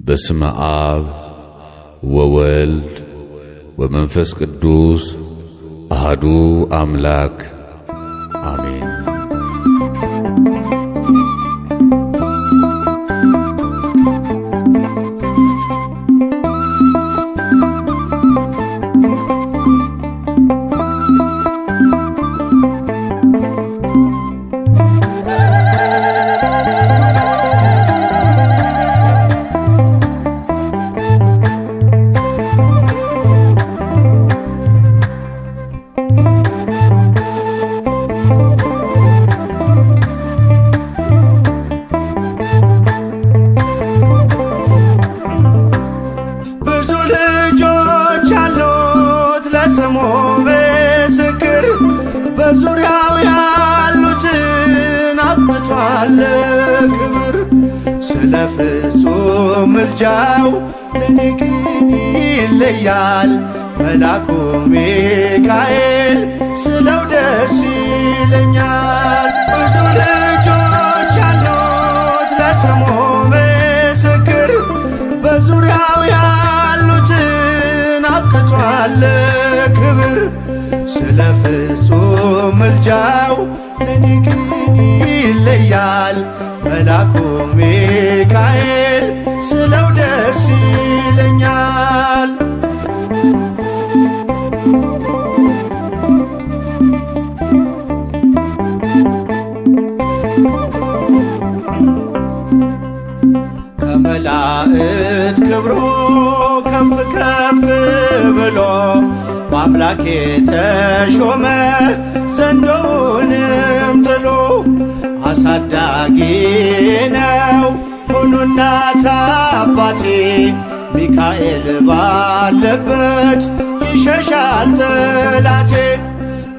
በስመ አብ ወወልድ ወመንፈስ ቅዱስ አሐዱ አምላክ አሜን። ስሙ ምስክር በዙሪያው ያሉትን አብቅቷል ክብር። ስለ ፍጹም ምልጃው ለኔ ግን ይለያል መልአኩ ሚካኤል ስለው ደስ ይለኛል። ብዙ ልጆች ያሉት ለስሙ ምስክር በዙሪያው ያሉትን አብቅቷል ክብር። ስለ ፍጹም ምልጃው ለኔ ግን ይለያል መልአኩ ሚካኤል ስለው ደስ ይለኛል። ከመላእክት ክብሩ ከፍ ከፍ ብሎ በአምላክ የተሾመ ዘንዶውንም ጥሎ አሳዳጊ ነው ሆኖ እናት አባቴ። ሚካኤል ባለበት ይሸሻል ጠላቴ።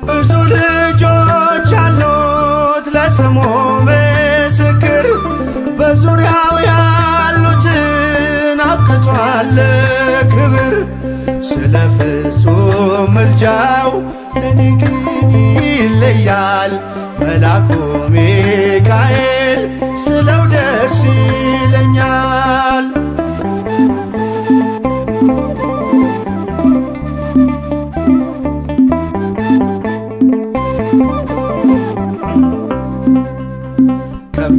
ብዙ ልጆች አሉት ለስሙ ምስክር በዙሪያው ያሉትን አብቅቷል ክብር። ስለ ፍጹም ምልጃው ለኔ ግን ይለያል መልአኩ ሚካኤል ስለው ደስ ይለኛል።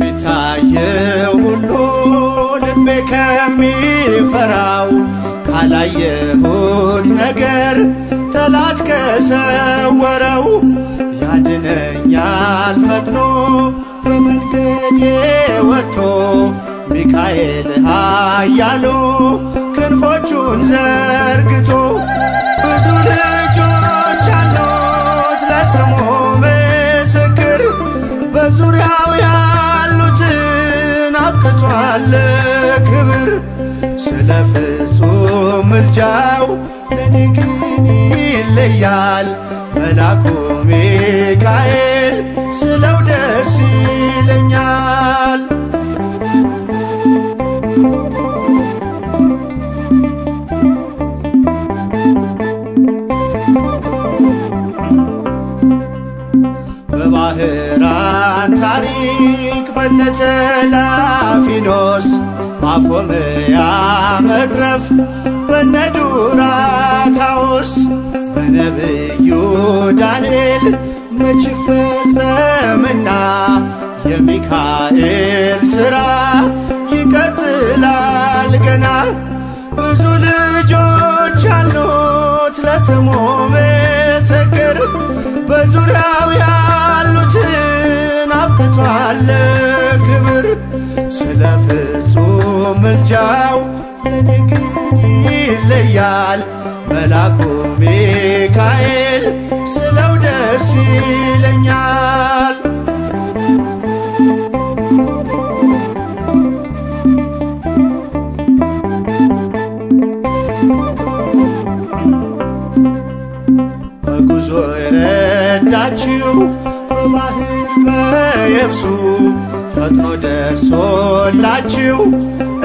ከሚታየው ሁሉ ልቤ ከሚፈራው ካላየሁት ነገር ጠላት ከሰወረው ያድነኛል ፈጥኖ በመንገዴ ወጥቶ ሚካኤል ኃያሉ ክንፎቹን ዘርግቶ። ብዙ ልጆች አሉት ለስሙ ምስክር በዙሪያው ያሉትን አብቅቷል ክብር። ስለ ፍጹም ምልጃው ለኔ ግን ይለያል መልአኩ ሚካኤል ስለው ደስ ይለኛል። በባህራን ታሪክ በነተላፊኖስ ባፎምያ መትረፍ በነዱራታውስ በነብዩ ዳንኤል መች ፈጸምና የሚካኤል ሥራ ይቀጥላል ገና። ብዙ ልጆች አሉት ለስሙ ምስክር በዙሪያው ያሉትን አብቅቷል ክብር። ስለ ፍጹም ምልጃው ለኔ ግን ይለያል መልአኩ ሚካኤል ስለው ደስ ይለኛል። በጉዞ የረዳችው በባህር በየብሱ ፈጥኖ ደርሶላችሁ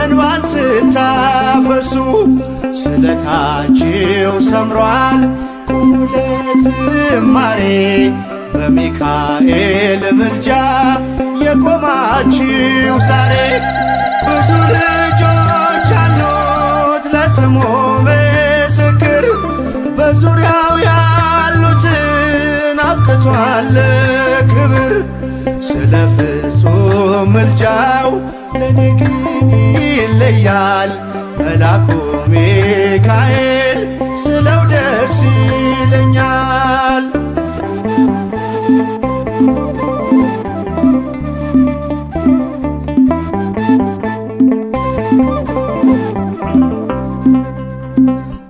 እንባን ስታፈሱ ስለታችሁ ሰምሯል ቁሙ ለዝማሬ በሚካኤል ምልጃ የቆማችሁ ዛሬ። ብዙ ልጆች አሉ ለስሙ ምስክር በዙሪያው ያሉትን አብቅቷል ክብር። ስለ ፍጹም ምልጃው ለኔ ግን ይለያል መልአኩ ሚካኤል ስለው ደስ ይለኛል።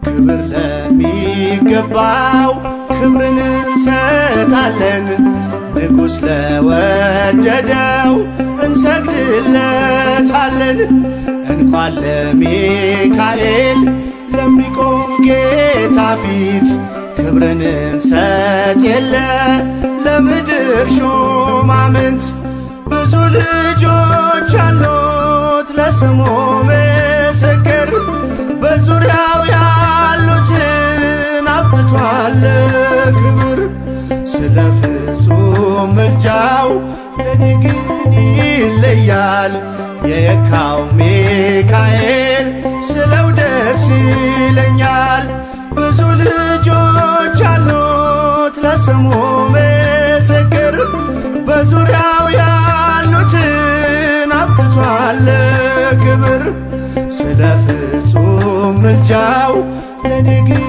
ክብር ለሚገባው ክብርን እንሰጣለን፣ ንጉሥ ለወደደው እንሰግድለታለን። እንኳን ለሚካኤል ለሚቆም ጌታ ፊት ክብርን እንሰጥ የለ ለምድር ሹማምንት። ብዙ ልጆች አሉት ለስሙ ምስክር በዙሪያው ያሉትን አብቅቷል ክብር። ስለ ፍጹም ምልጃው ለኔ ግን ይለያል የየካው ሚካኤል ስለው ደስ ይለኛል። ብዙ ልጆች አሉት ለስሙ ምስክር በዙሪያው ያሉትን አብቅቷል ክብር። ስለ ፍጹም ምልጃው ለኔ ግን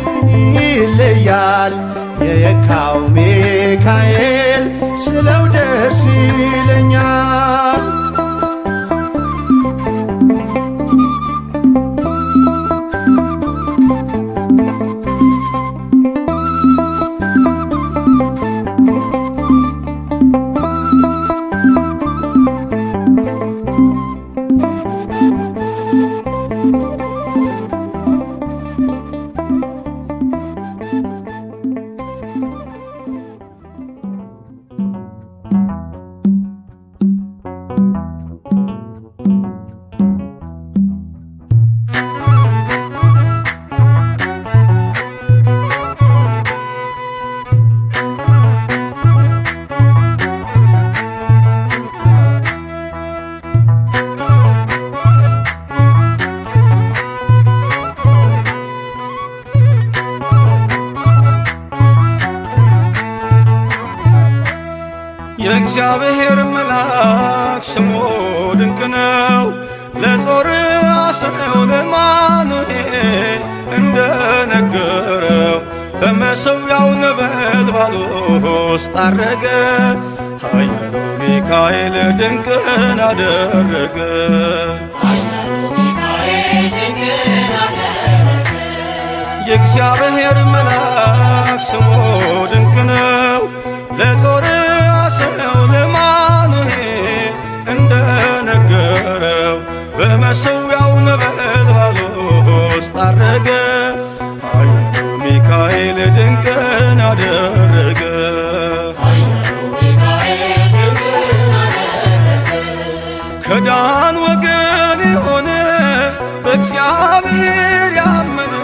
ይለያል የየካው ሚካኤል ስለው ደስ ይለኛል። የእግዚአብሔር መልአክ ስሙ ድንቅ ነው። ለጦር አስረው ለማኑኤል እንደነገረው በመሠዊያው ነበልባል ውስጥ አረገ። ኃያሉ ሚካኤል ድንቅን አደረገ። የእግዚአብሔር መልአክ ስሙ ድንቅ ነው። ለጦር አስረው ለማኑኤል እንደነገረው በመሠዊያው ነበልባል ውስጥ አረገ። ኃያሉ ሚካኤል ድንቅን አደረገ። ከዳን ወገን የሆነ በእግዚአብሔር ያመነ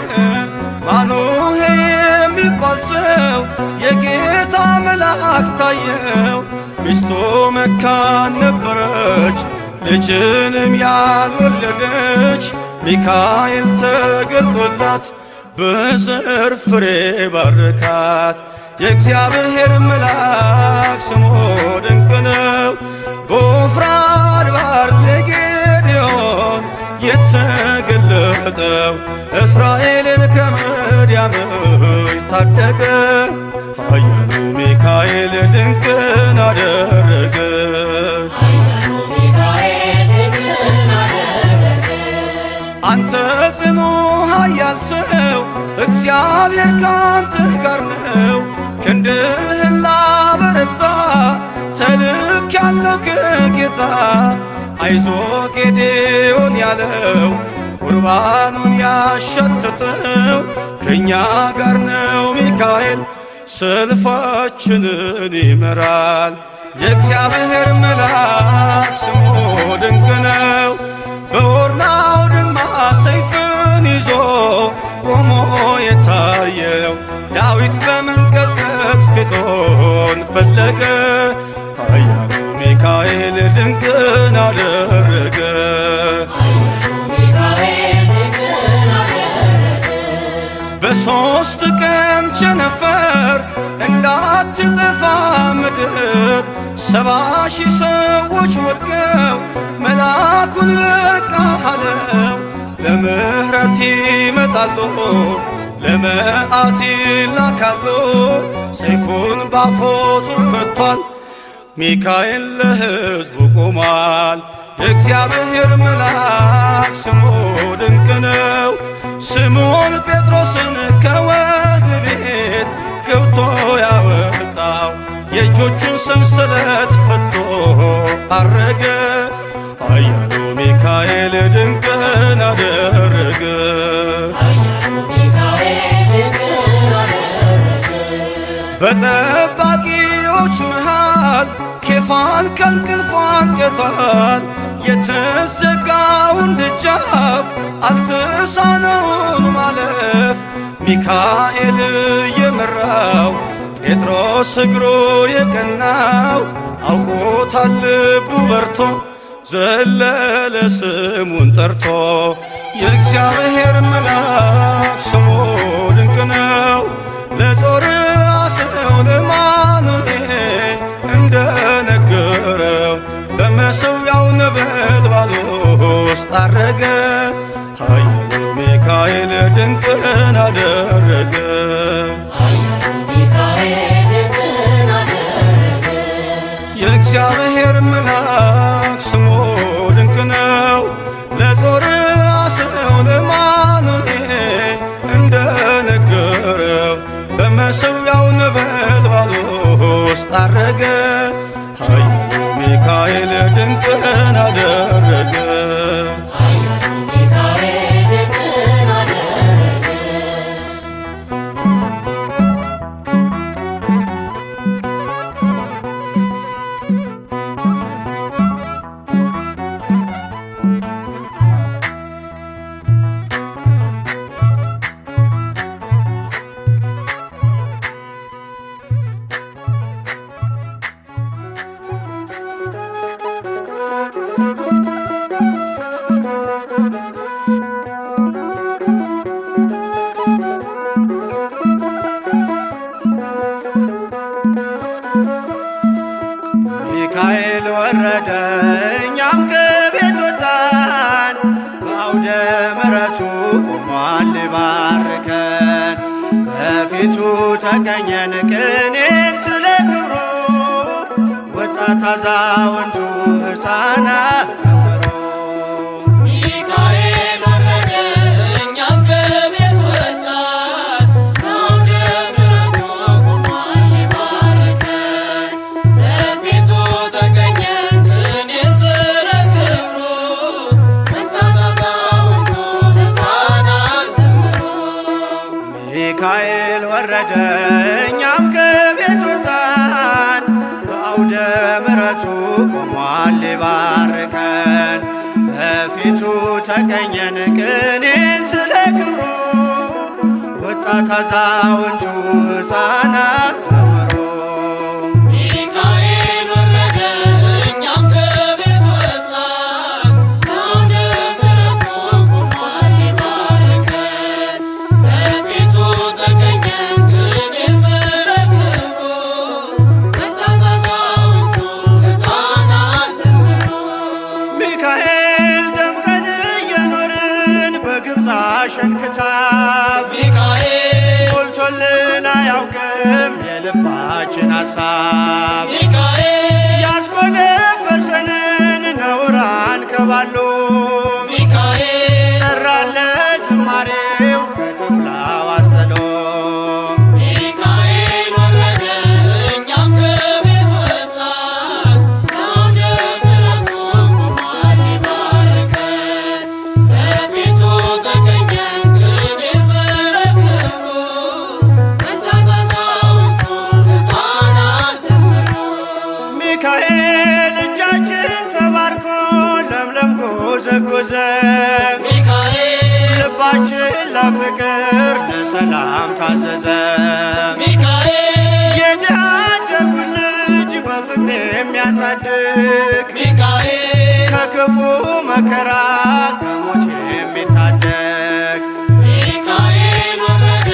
ማኑሄ የሚባል ሰው የጌታ መልአክ ታየው። ሚስቱ መካን ነበረች፣ ልጅንም ያልወለደች። ሚካኤል ተገልጦላት በዘር ፍሬ ባረካት። የእግዚአብሔር መልአክ ስሙ ድንቅ ነው። በዖፍራ አድባር ለጌዴዎን የተገለጠው እስራኤልን ከምድያም ታደገ። ኃያሉ ሚካኤል ድንቅን አደረገ። አንተ ጽኑ ኃያል ሰው እግዚአብሔር ካንተ ጋር ነው። ክንድህን ላበረታ ተልኬአለሁ ከጌታ። አይዞ ጌዴዎን ያለው ቁርባኑን ያሸተተው ከእኛ ጋር ነው ሚካኤል ሰልፋችንን ይመራል። የእግዚአብሔር መልአክ ስሙ ድንቅ ነው። በኦርናው ድማ ሰይፍን ይዞ ቆሞ የታየው ዳዊት በመንቀጥቀጥ ፊቶን ፈለገ። ኃያሉ ሚካኤል ድንቅን አደረገ። በሦስት ቀን ቸነፈር እንዳትጠፋ ምድር 70,000 ሰዎች ወድቀው መልአኩን በቃ አለው። ለምሕረት ይመጣሉ ለመዓት ይላካሉ ሰይፉን ባፎቱ ከቷል ሚካኤል ለሕዝቡ ቆሟል። የእግዚአብሔር መልአክ ስሙ ድንቅ ነው። ስምዖን ጴጥሮስን ከወህኒ ቤት ገብቶ ያወጣው የእጆቹን ሰንሰለት ፈቶ አረገ። ኃያሉ ሚካኤል ድንቅን አደረገ። በጠባቂዎች መሃል ኬፋን ከእንቅልፉ አንቅቷል። የተዘጋውን ደጃፍ አልተሳነውን ማለፍ ሚካኤል የመራው ጴጥሮስ እግሩ የቀናው አውቆታል ልቡ በርቶ ዘለለ ስሙን ጠርቶ። የእግዚአብሔር መልአክ ስሙ ድንቅ ነው። ለጦር አስረው ለማኑኤል እንደነገረው በመሠዊያው ነበልባል ውስጥ አረገ። ኃያሉ ሚካኤል ድንቅን አደረገ። የእግዚአብሔር መልአክ ስሙ ድንቅ ነው። ለጦር አስረው ለማኑኤል እንደነገረው በመሠዊያው ነበልባል ውስጥ አረገ። ኃያሉ ሚካኤል ድንቅን አደረገ። ሚካኤል ወረደ እኛም ከቤት ወጣን። በአውደ ምሕረቱ ቆሟል ሊባርከን። በፊቱ ተቀኘን ቅኔን ስለ ክብሩ ወጣት አዛውንቱ ሕፃናት ዘምሩ። ሚካኤል ወረደ እኛም ከቤት ወጣን። በአውደ ምሕረቱ ቆሟል ሊባርከን። በፊቱ ተቀኘን ቅኔን ስለ ክብሩ ወጣት አዛውንቱ ሕፃናት ዘምሩ። ሚካኤል ወረደ እኛም ከቤት ወጣን። በአውደ ምሕረቱ ቆሟል ሊባርከን። በፊቱ ተቀኘን ቅኔን ስለ ክብሩ ወጣት አዛውንቱ ሕፃናት ዘምሩ። ሚካኤል ወረደ እኛም ከቤት ወጣን። በአውደ ምሕረቱ ቆሟል ሊባርከን። በፊቱ ተቀኘን ቅኔን ስለ ክብሩ ወጣት አዛውንቱ ሕፃናት ዘምሩ። ሚካኤል ደምቀን እየኖርን በግብፅ አሸንክታብ ሚካኤል ሞልቶልን አያውቅም የልባችን ሐሳብ። ሚካኤል ያስጎነበሰንን ነውር አንከባሎ ሚካኤል ጠራለ ዝማሬው ከተኩላው አስተሎ። ሚካኤል ወረደ እኛም ከቤት ወጣን። በአውደ ምሕረቱ ቆሟል ሊባርከን። በፊቱ ተቀኘን ቅኔን ስለ ክብሩ ወጣት አዛውንቱ ሕፃናት ዘምሩ። ሚካኤል እጃችን ተባርኮ ለምለም ጎዘጎዘ። ሚካኤል ልባችን ለፍቅር ለሰላም ታዘዘ። ሚካኤል የድሃ አደጉን ልጅ በፍቅር የሚያሳድግ ሚካኤል ከክፉ መከራ ከሞት የሚታደግ ሚካኤል ወረደ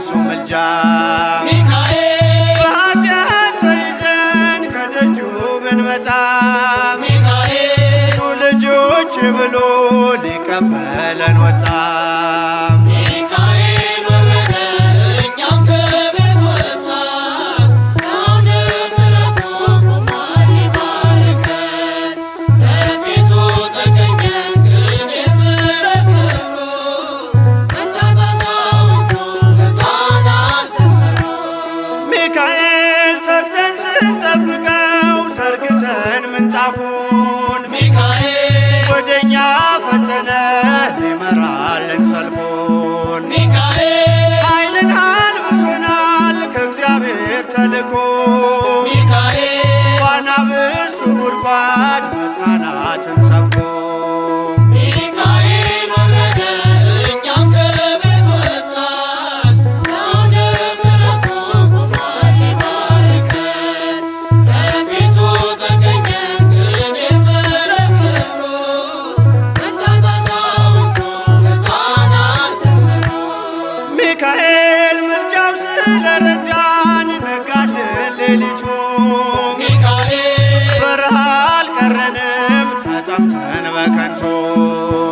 በእርሱ ምልጃ ሚካኤል በኃጢአት ተይዘን ከደጁ ብንመጣ ሚካኤል ልጆች ብሎ ሊቀበለን ወጣ። ሚካኤል ወረደ እኛም ከቤት ወጣን አውደ ምሕረቱ ቆሟል ሊባርከን በፊቱ ተገኘን ቅኔ ስረክቡ መታታዛውቱ ሕፃናት ዘመሩ ሚካኤል ተግተን ስንጠብቀው ዘርግተን ምንጣፉን ሚካኤል ወደኛ ፈጠነ ሊመራልን ሰልፉን። ሚካኤል ኃይልን አልብሶናል ከእግዚአብሔር ተልኮ ሚካኤል በአናብስቱ ጉድጓድ መጽናናትን ሰብኮ። ሚካኤል ወረደ እኛም ከቤት ወጣን አውደ ምሕረቱ ቆሟል ሊባርከን በፊቱ ተገኘን ቅኔ ስረክቡ መታታዛውቱ ሕፃናት ዘመሩ ሚካኤል ምልጃው ስለረዳን ነጋልን ሌሊቱ ሚካኤል በረሃ አልቀረንም ተጠምተን በከንቱ።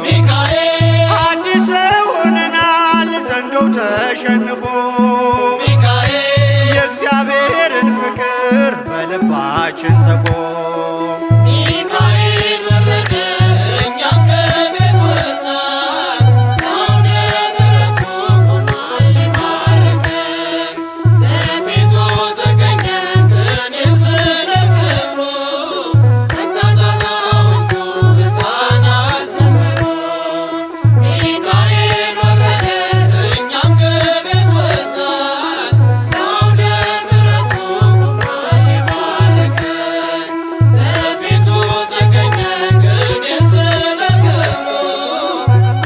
ሚካኤል አዲስ ሰው ሆነናል ዘንዶው ተሸንፎ ሚካኤል የእግዚአብሔርን ፍቅር በልባችን ጽፎ። ሚካኤል ወረደ እኛም ከቤት ወጣን አውደ ምሕረቱ ቆሟል ሊባርከን በፊቱ ተገኘን ቅኔ ስረክቡ መታታዛውቱ ሕፃናት ዘመሩ ሚካኤል ወረደ እኛም ከቤት ወጣን አውደ ምሕረቱ ቆሟል ሊባርከን በፊቱ ተገኘን ቅኔ ስረክቡ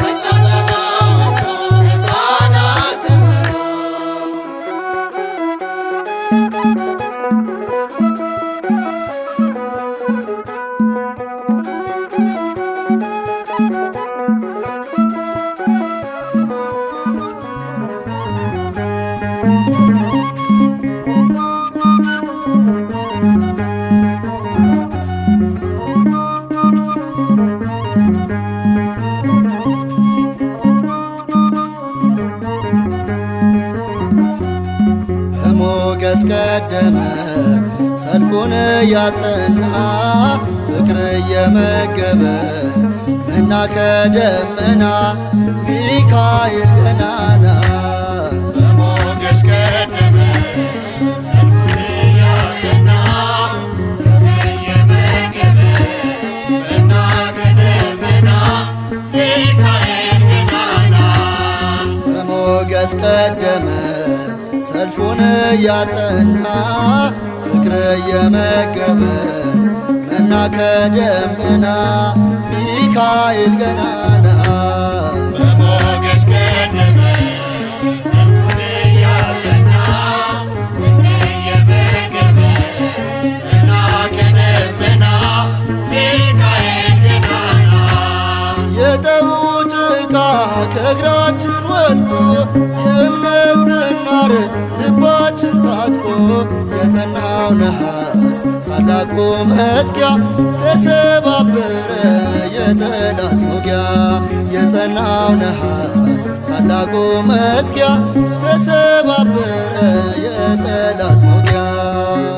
መታታዛውቱ ሕፃናት ዘመሩ በሞገስ ቀደመ ሰልፉን ያጸና ፍቅር እየመገበ መና ከደመና ሚካኤል ገናና በሞገስ ቀደመ ሰልፉን ያጸና ፍቅር እየመገበ መና ከደመና ሚካኤል ገናና በሞገስ ቀደመ ሰልፉን ያጸና ፍቅር እየመገበ መና ከደመና ሚካኤል ገናና በሞገስ ቀደመ ሰልፉን ያጸና ፍቅር እየመገበ መና ከደመና ሚካኤል ገናና የጠቡ ጭቃ ከእግራችን ወድቆ የእምነት ዝናር ልባችን ታጥቆ የጸናው ነሐስ ታላቁ መዝጊያ ተሰባበረ የጠላት መውጊያ። የጸናው ነሐስ ታላቁ መዝጊያ ተሰባበረ የጠላት መውጊያ።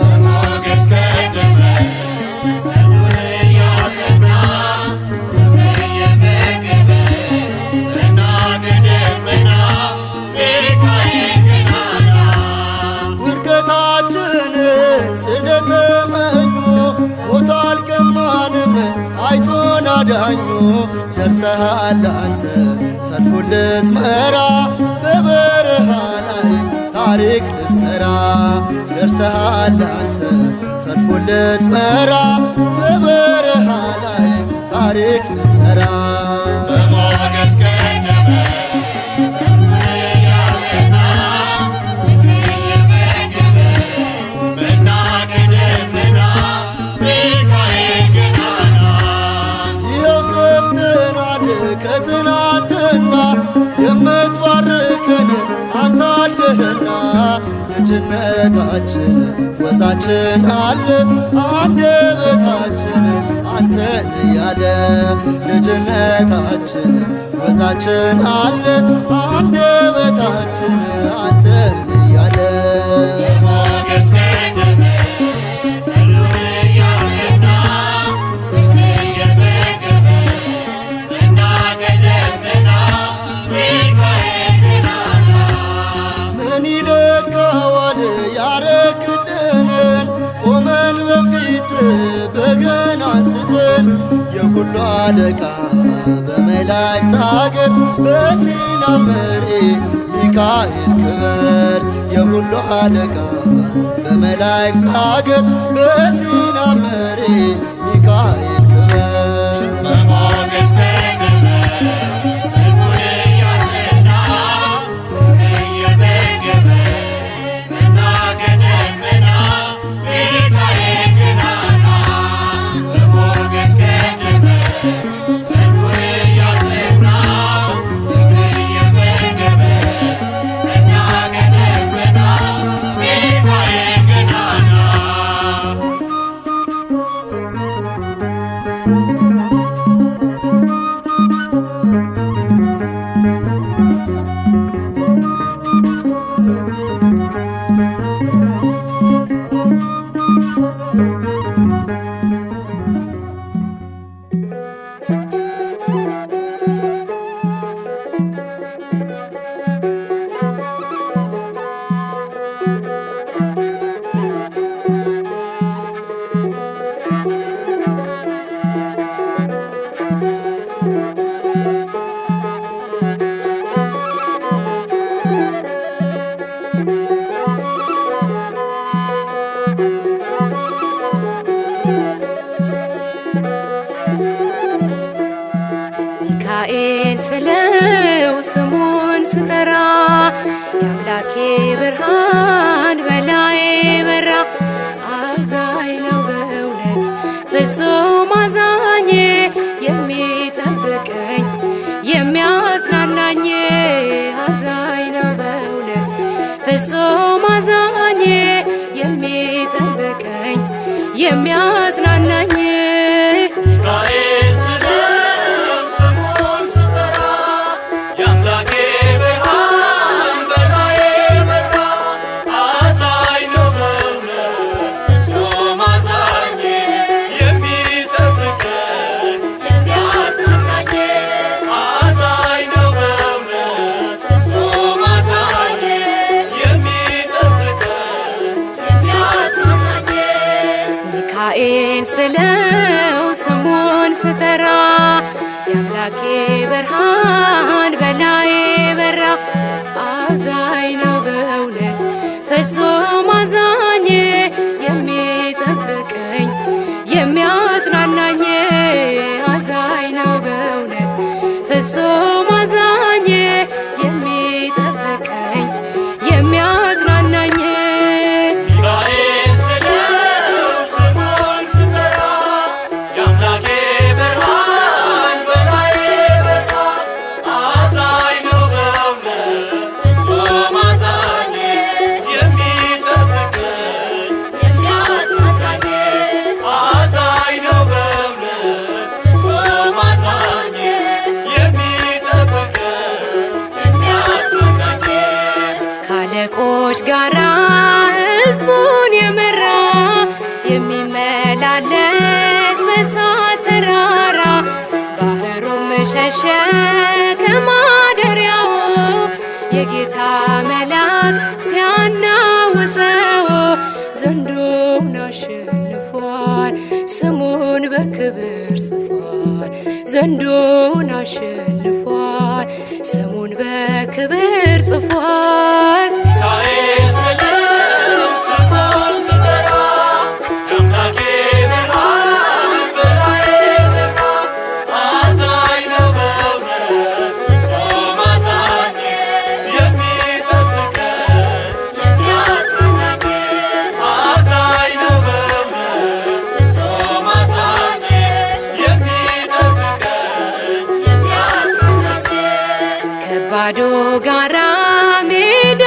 በሞገስ ቀደመ ሰልፉን ያጸና ፍቅር እየመገበ መና ከደመና ሚካኤል ገናና ውድቀታችን ስለተመኙ ሞት አልቀማንም አይቶን አዳኙ። ደርሰሃል አንተ ሰልፉን ልትመራ በበረሃ ላይ ታሪክ ልትሰራ። ደርሰሃል አንተ ሰልፉን ልትመራ በበረሃ ላይ ታሪክ ልትሰራ። በሞገስ ቀደመ ሰልፉን ያጸና ፍቅር እየመገበ መና ከደመና ሚካኤል ገናና ይኸው ሰፍተናል ከትናንትና የምትባርከን አንተ አለህ ልጅነታችን ወዛችን አለ አንደበታችን አንተን እያለ ልጅነታችን ወዛችን አለ አንደበታችን አንተን እያለ በሞገስ ቀደመ ሰሉን እያስገና ፍቅር እየመገበ መና ከደመና ሚካኤል ገናና ምን ይለካዋል ያረክልንን ቆመን በፊት በገና አንስተን የሁሉ አለቃ በመላእክት አገር በሲና መሪ ሚካኤል ክበር የሁሉ አለቃ በመላእክት አገር በሲና መሪ ሚካኤል ክበር በሞገስ ቀደመ ሰልፉን እያስገና ፍቅር እየመገበ መና ከደመና ሚካኤል ገናና በሞገስ ቀደመ ሰልፉን እያስገና ፍቅር እየመገበ መና ከደመና ሚካኤል ገናና ሚካኤል ስለው ስሙን ስጠራ የአምላኬ ብርሃን በላዬ በራ። አዛኝ ነው በእውነት ፍጹም አዛኝ የሚጠብቀኝ የሚያጽናናኝ። አዛኝ ነው በእውነት ፍጹም አዛኝ የሚጠብቀኝ የሚያጽናናኝ። ሚካኤል ስለው ስሙን ስጠራ የአምላኬ ብርሃን በላዬ በራ። አዛኝ ነው በእውነት ፍጹም አዛኝ የሚጠብቀኝ የሚያጽናናኝ አዛኝ ነው በእውነት ፍጹም አዛኝ የሚጠብቀኝ የሚያጽናናኝ። ሚካኤል ስለው ስሙን ስጠራ የአምላኬ ብርሃን በላዬ በራ። አዛኝ ነው በእውነት ፍጹም አዛኝ የሚጠብቀኝ የሚያጽናናኝ። አዛኝ ነው በእውነት ፍጹም አዛኝ የሚጠብቀኝ የሚያጽናናኝ። ሚካኤል ስለው ስሙን ስጠራ የአምላኬ ብርሃን በላዬ በራ። አዛኝ ነው በእውነት ፍጹም አዛኝ የሚጠብቀኝ የሚያጽናናኝ አዛኝ ነው በእውነት ፍጹም አዛኝ የሚጠብቀኝ የሚያጽናናኝ። ከአለቆች ጋራ ሕዝቡን የመራ የሚመላለስ በእሳት ተራራ ባህሩም ሸሸ ከማደሪያው የጌታ መልአክ ሲያናውፀው ዘንዶውን አሸንፏል ስሙን በክብር ጽፏል። ዘንዶውን አሸንፏል ስሙን በክብር ጽፏል። ሚካኤል ስለው ስሙን ስጠራ የአምላኬ ብርሃን በላዬ በራ። አዛኝ ነው በእውነት ፍጹም አዛኝ የሚጠብቀኝ የሚያጽናናኝ አዛኝ ነው በእውነት ፍጹም አዛኝ የሚጠብቀኝ ከባዶ ጋራ ሜዳ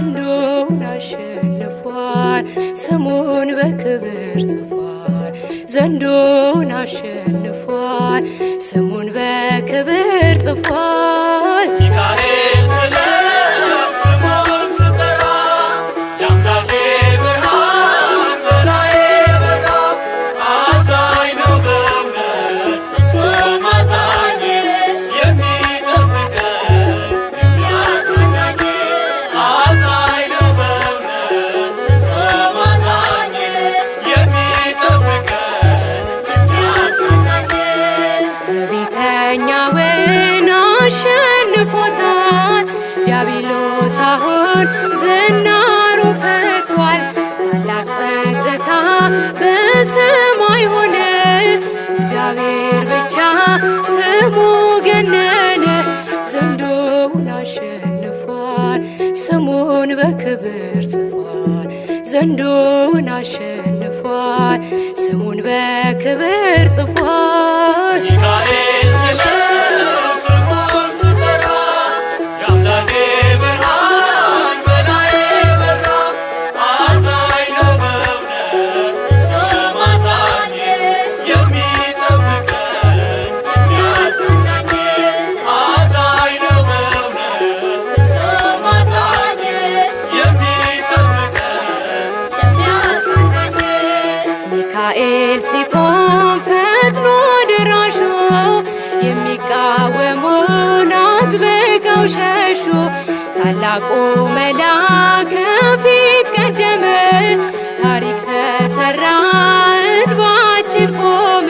ዘንዶውን አሸንፏል ስሙን በክብር ጽፏል ዘንዶውን አሸንፏል ስሙን በክብር ጽፏል ሚካኤል ስለ ስሙን ስጠራ የአምላኬ ብርሃን በላዬ በራ አዛኝ ነው በእውነት ፍጹም አዛኝ የሚጠብቀን የሚያጽናናኝ አዛኝ ነው በእውነት ፍጹም አዛኝ የሚጠብቀን የሚያጽናናኝ ትዕቢተኛውን አሸንፎታል ዲያብሎስ አሁን ዝናሩ ፈቷል ታላቅ ጸጥታ በሰማይ ሆነ እግዚአብሔር ብቻ ስሙ ገነነ ዘንዶውን አሸንፏል ስሙን በክብር ጽፏል ዘንዶውን አሸንፏል ስሙን በክብር ጽፏል ሚካኤል ስለ ስሙን ስጠራ የአምላኬ ብርሃን በላዬ በራ አዛኝ ነው በእውነት ፍጹም አዛኝ የሚጠብቀን የሚያጽናናኝ አዛኝ ነው በእውነት ፍጹም አዛኝ የሚጠብቀን የሚያጽናናኝ ሚካኤል ሲቆም ፈጥኖ ደራሹ የሚቃወሙን አጥብቀው ሸሹ ታላቁ መልአክ ከፊት ቀደመ ታሪክ ተሰራ እንባችን ቆመ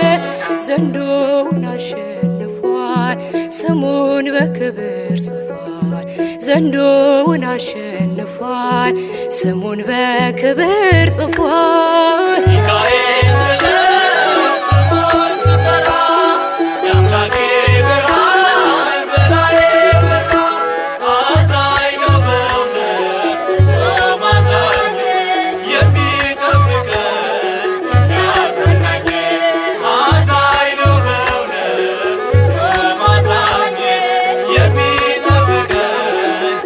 ዘንዶውን አሸንፏል ስሙን በክብር ጽፏል ዘንዶውን አሸንፏል ስሙን በክብር ጽፏል ሚካኤል ስለ ስሙን ስጠራ የአምላኬ ብርሃን በላዬ በራ አዛኝ ነው በእውነት ፍጹም አዛኝ የሚጠብቀን የሚያጽናናኝ አዛኝ ነው በእውነት ፍጹም አዛኝ የሚጠብቀን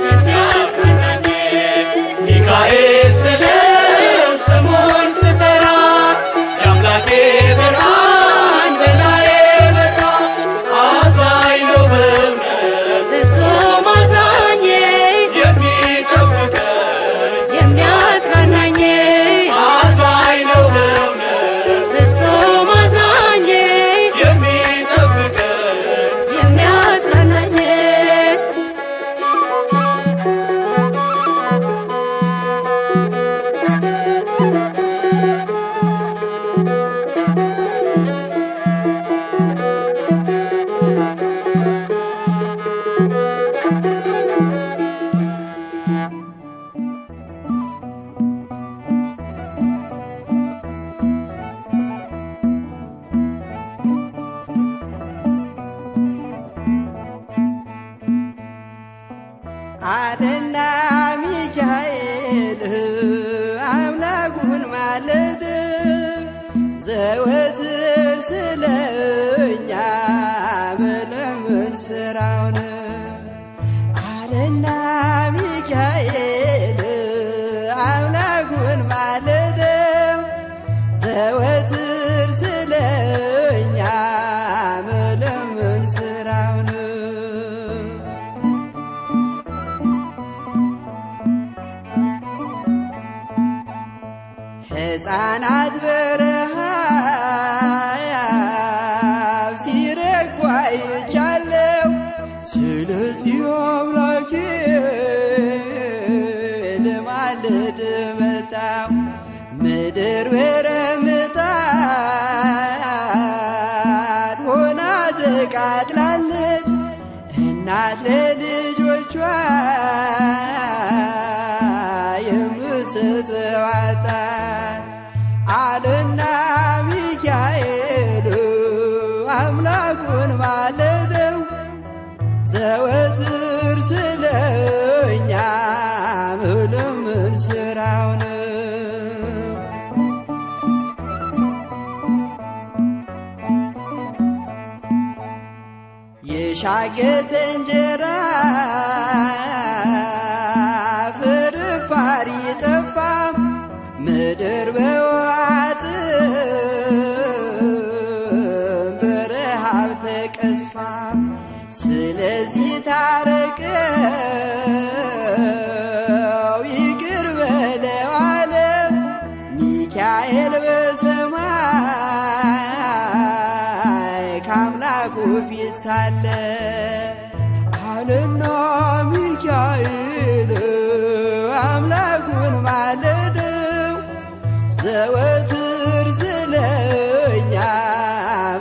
የሚያጽናናኝ ሚካኤል ስለ ስሙን ስጠራ የአምላኬ ብርሃን በላዬ በራ አዛኝ ነው በእውነት ፍጹም አዛኝ የሚጠብቀን የሚያጽናናኝ አዛኝ ነው በእውነት ፍጹም አዛኝ የሚጠብቀን የሚያጽናናኝ አለና ሚካኤል አምላኩን ማለድ ዘወትር ስለኛ መለመን ስራውን አለና ሚካኤል አምላኩን ማለድ ዘወትር ስለኛ መለመን ስራውን ሕፃናት በረሃብ ሲረግፉ አይቻለው ስለዚህ አምላኬ ልማልድ መጣው ምድር በረምጣድ ሆና ተቃጥላለች እናት ለልጆቿ የምትሰጠው አጣ አለና ሚካኤል አምላኩን ማለደው ዘወትር ስለኛ ምለምን ስራው ነው። የሻገተ እንጀራ ፍርፋሪ ምድር በዋጥም በረሃብ ተቀስፋ ስለዚህ ታረቀው ይቅር በለው አለ ሚካኤል በሰማይ ከአምላኩ ፊት ሳለ አለና ሚካኤል አምላኩን ማለደው ዘወትር ስለኛ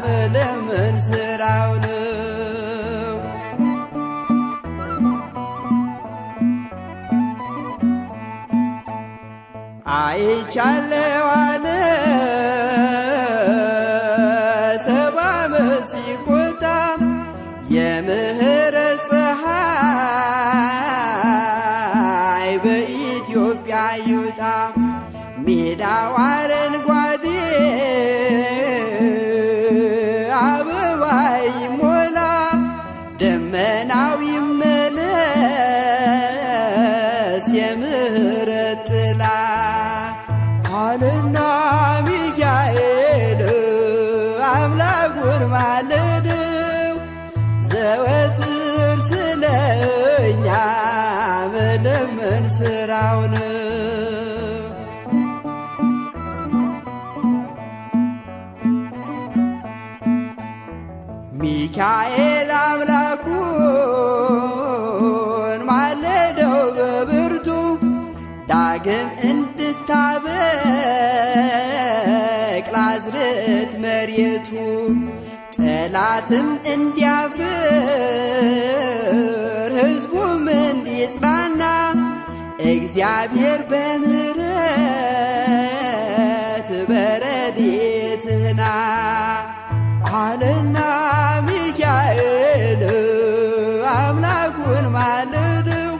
መለመን ስራው ነው። አይቻለው አለ ሰባ ዓመት ሲቆጣ የምህረት ፀሐይ በኢትዮጵያ ይውጣ ሜዳው አረንጓዴ አበባ ይሞላ ደመናው ይመለስ የምህረት ጥላ አለና ሚካኤል አምላኩን ማለደው ዘወትር ስለኛ መለመን ስራው ነው። ሚካኤል አምላኩን ማለደው በብርቱ ዳግም እንድታበቅል አዝርዕት መሬቱ ጠላትም እንዲያፍር ሕዝቡም እንዲጽናና እግዚአብሔር በምሕረት በረድኤትህና አለና ሚካኤል አምላኩን ማለደው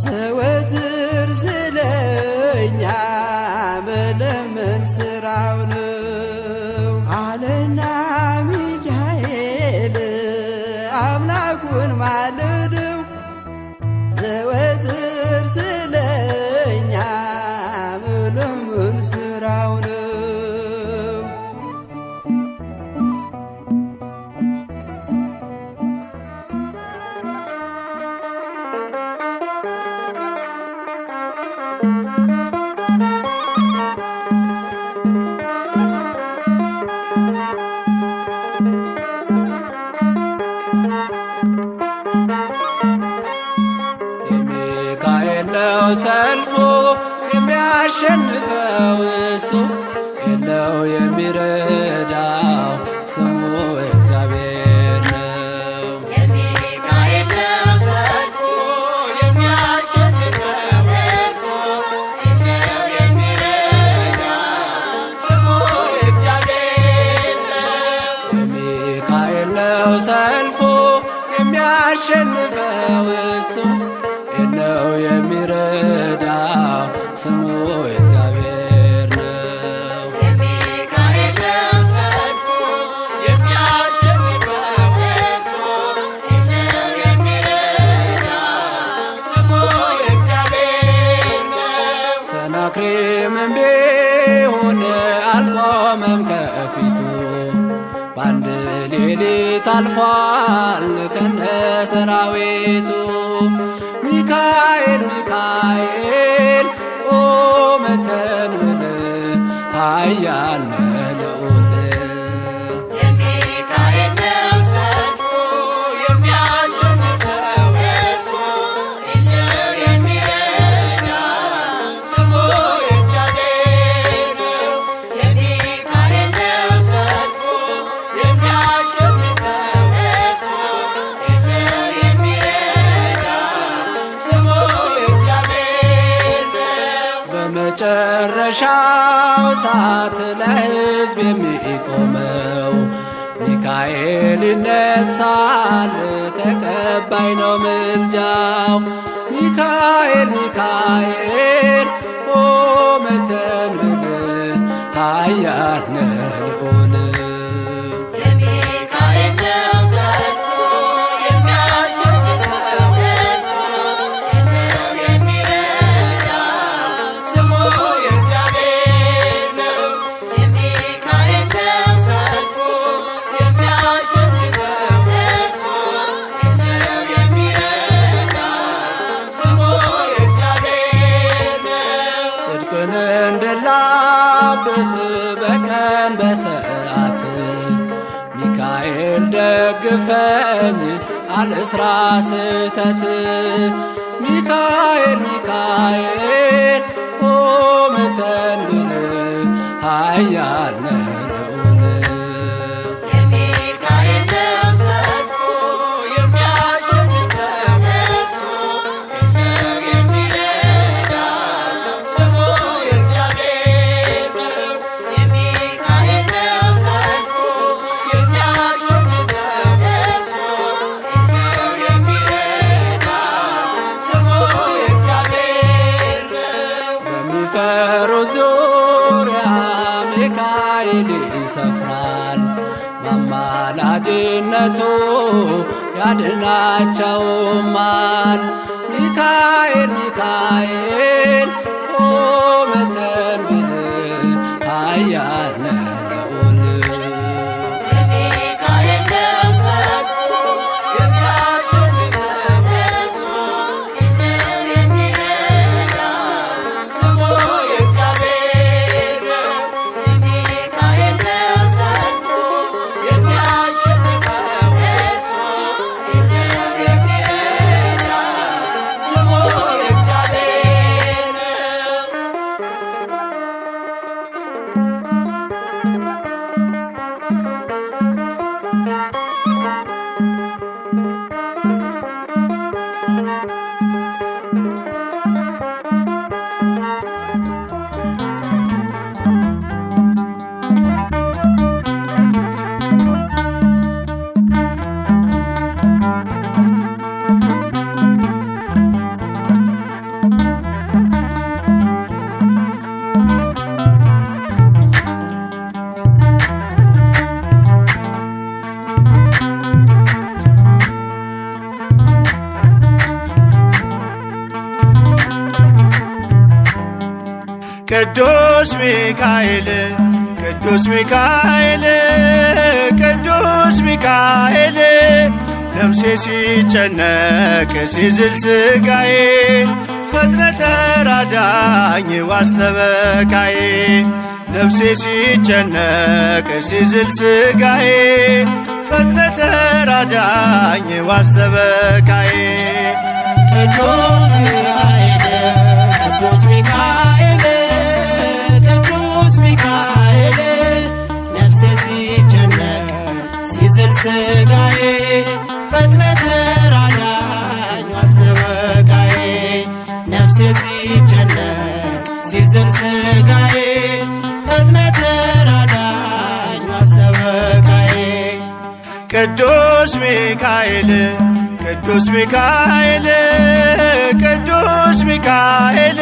ዘወትር ስለኛ መለመን ስራው ነው። አለና ሚካኤል አምላኩን ማለደው ዘወትር ስለኛ መለመን ስራው ነው። የሚካኤል ነው ሰልፉ የሚያሸንፈው እሱ የለው የሚረዳው ስሙ እግዚአብሔር ነው። የሚካኤል ነው ሰልፉ የሚያሸንፈው እሱ የለው የሚረዳው ስሙ እግዚአብሔር ነው። የሚካኤል ነው ሰልፉ የሚያሸንፈው እሱ የለው የሚረዳው ስሙ እግዚአብሔር ነው። የሚካኤል ነው ሰልፉ የሚያሸንፈው እሱ የለው የሚረዳው ስሙ እግዚአብሔር ነው። ሰናክሬምም ቢሆን አልቆመም ከፊቱ በአንድ ሌሊት አልፏል ከነ ሰራዊቱ። ሚካኤል ሚካኤል ቆመ ተንበል ኃያል ነህ ልዑል። የሚካኤል ነው ሰልፉ የሚያሸንፈው እሱ የለው የሚረዳው ስሙ እግዚአብሔር ነው። የሚካኤል ነው ሰልፉ የሚያሸንፈው እሱ የለው የሚረዳው ስሙ እግዚአብሔር ነው። በመጨረሻው ሰዓት ለሕዝብ የሚቆመው ሚካኤል ይነሳል ተቀባይ ነው ምልጃው። ሚካኤል ሚካኤል ቆመ ተንበል ኃያል ነህ ልዑል። የሚካኤል ነው ሰልፉ የሚያሸንፈው እሱ የለው የሚረዳው ስሙ ጽድቅን እንድላብስ በቀን በሰዓት ሚካኤል ደግፈኝ አልስራ ስህተት። ሚካኤል ሚካኤል ቁም ተንብል ኃያል ነህ ልዑል። የሚካኤል ነው ሰልፉ የሚያሸንፈው እርሱ ነው የሚረዳ ስሙ የእግዚአብሔር ነው። የሚካኤል ነው ሰልፉ የሚያሸንፈው እርሱ ነው የሚረዳ ስሙ የእግዚአብሔር ነው። በሚፈሩ ዙሪያ ሚካኤል ይሰፍራል፣ በአማላጅነቱ ያድናቸውማል። ሚካኤል ሚካኤል ቁም ተንብል ኃያል ነህ ልዑል። የሚካኤል ነው ሰልፉ የሚያሸንፈው እርሱ ነው የሚረዳ ስሙ የእግዚአብሔር ነው። የሚካኤል ነው ሰልፉ የሚያሸንፈው እርሱ ነው የሚረዳ ስሙ የእግዚአብሔር ነው። ቅዱስ ሚካኤል ቅዱስ ሚካኤል ቅዱስ ሚካኤል ነፍሴ ሲጨነቅ ሲዝል ስጋዬ ፈጥነ ተራዳኝ ዋስተበቃዬ ነፍሴ ሲጨነቅ ሲዝል ስጋዬ ፈጥነ ተራዳኝ ዋስተበቃዬ ቅዱስ ሚካኤል ቅዱስ ሚካኤል ቅዱስ ሚካኤል ነፍሴ ሲጨነቅ ሲዝል ስጋዬ ፈጥነ ተራዳኝ ዋስተበቃዬ ነፍሴ ሲጨነቅ ሲዝል ስጋዬ ፈጥነ ተራዳኝ ዋስተበቃዬ ቅዱስ ሚካኤል ቅዱስ ሚካኤል ቅዱስ ሚካኤል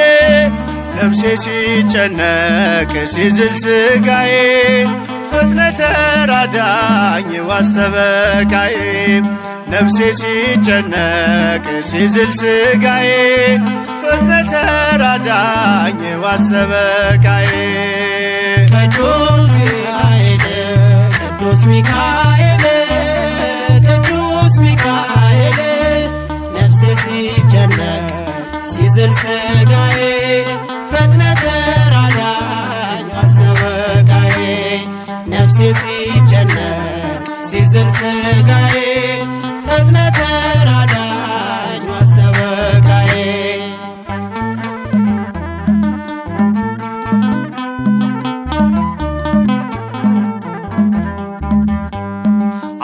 ነፍሴ ሲጨነቅ ሲዝል ስጋዬ ፈጥነ ተራዳኝ ዋስተበቃዬ ነፍሴ ሲጨነቅ ሲዝል ስጋዬ ፈጥነ ተራዳኝ ዋስተበቃዬ ቅዱስ ሚካኤል ቅዱስ ሚካኤል ቅዱስ ሚካኤል ነፍሴ ሲጨነቅ ሲዝል ስጋዬ ፈጥነ ተራዳኝ ዋስተበቃዬ ነፍሴ ሲጨነቅ ሲዝል ስጋዬ ፈጥነ ተራዳኝ ዋስተበቃዬ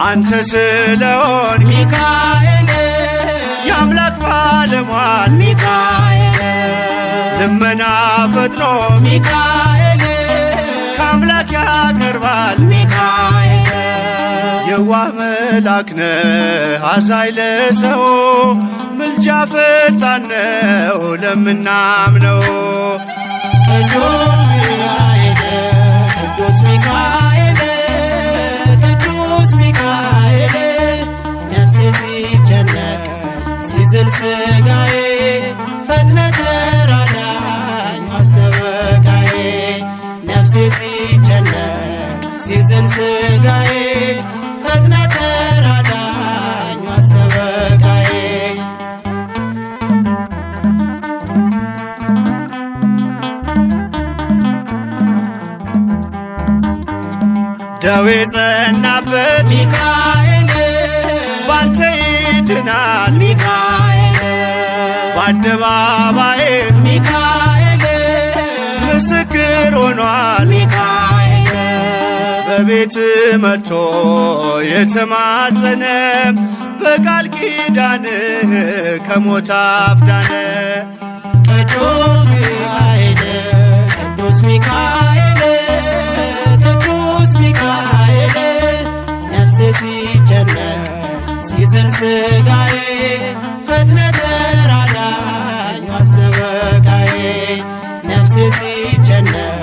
አንተ ስለሆን ሚካኤል የአምላክ ባለሟል ሚካኤል ልመና ፈጥኖ ሚካኤል ከአምላክ ያቀርባል ሚካኤል የዋህ መልአክ ነህ አዛኝ ለሰው ምልጃ ፈጣን ነው ለምናምነው ቅዱስ ሚካኤል ቅዱስ ሚካኤል ቅዱስ ሚካኤል ነፍሴ ሲጨነቅ ሲዝል ስጋዬ ፈጥነ ተራዳኝ ዋስተበቃዬ ነፍሴ ሲጨነቅ ሲዝል ስጋዬ ፈጥነ ተራዳኝ ዋስተበቃዬ ደዌ ጸናበት ሚካኤል ባንተ ይድናል ሚካኤል በአደባባይ ሚካኤል ምስክር ሆኗል ሚካኤል በቤት መጥቶ የተማጸነ በቃል ኪዳንህ ከሞት አፍዳነ ቅዱስ ሚካኤል ቅዱስ ሚካኤል ቅዱስ ሚካኤል ነፍሴ ሲጨነቅ ሲዝል ሥጋዬ ፈጥነህ ተራዳኝ አስተበቃዬ ነፍሴ ሲጨነቅ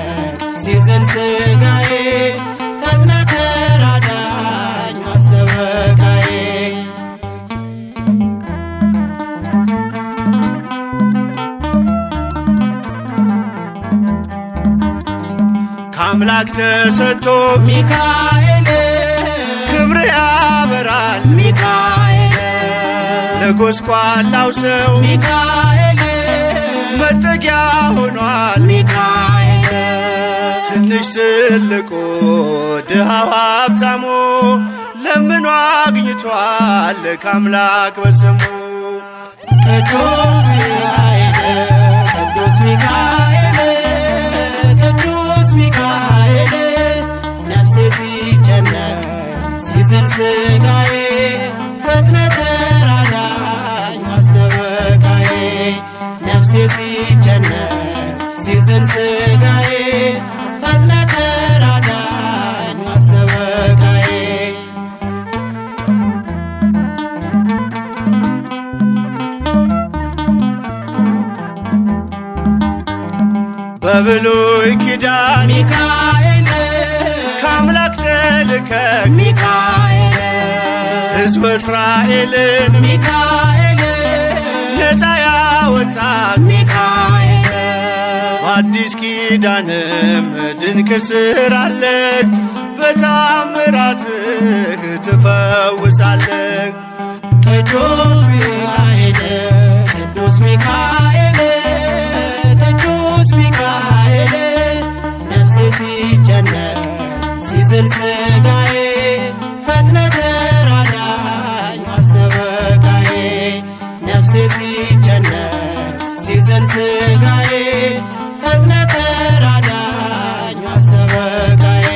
ሲዝል ሥጋዬ ፈጥነህ ተራዳኝ አስተበቃዬ ከአምላክ ተሰጥቶ ሚካኤል ክብር ያበራል ሚካኤል ለጎስቋላው ሰው ሚካኤል መጠጊያ ሆኗል ሚካኤል ትንሽ ትልቁ ድሃው ሀብታሙ ለምኖ አግኝቷል ከአምላክ በስሙ ቅዱስ ሚካኤል ቅዱስ ሚካኤል ቅዱስ ሚካኤል ነፍሴ ሲጨነቅ ሲዝል ሥጋዬ ፈጥነህ ተራዳኝ አስተበቃዬ ነፍሴ ሲጨነቅ ሲዝል ሥጋዬ ፈጥነህ ተራዳኝ አስተበቃዬ በብሉይ ኪዳን ሚካኤል ከአምላክ ተልከህ ሚካኤል ሕዝበ እስራኤልን ሚካኤል ነፃ ያወጣህ ሚካኤል በአዲስ ኪዳንም ድንቅ ሥራለህ በታምራትህ ትፈውሳለህ ቅዱስ ሚካኤል ቅዱስ ሚካኤል ቅዱስ ሚካኤል ነፍሴ ሲጨነቅ ሲዝል ሥጋዬ ፈጥነህ ተራዳኝ አስተበቃዬ ነፍሴ ሲጨነቅ ሲዝል ሥጋዬ ፈጥነህ ተራዳኝ አስተበቃዬ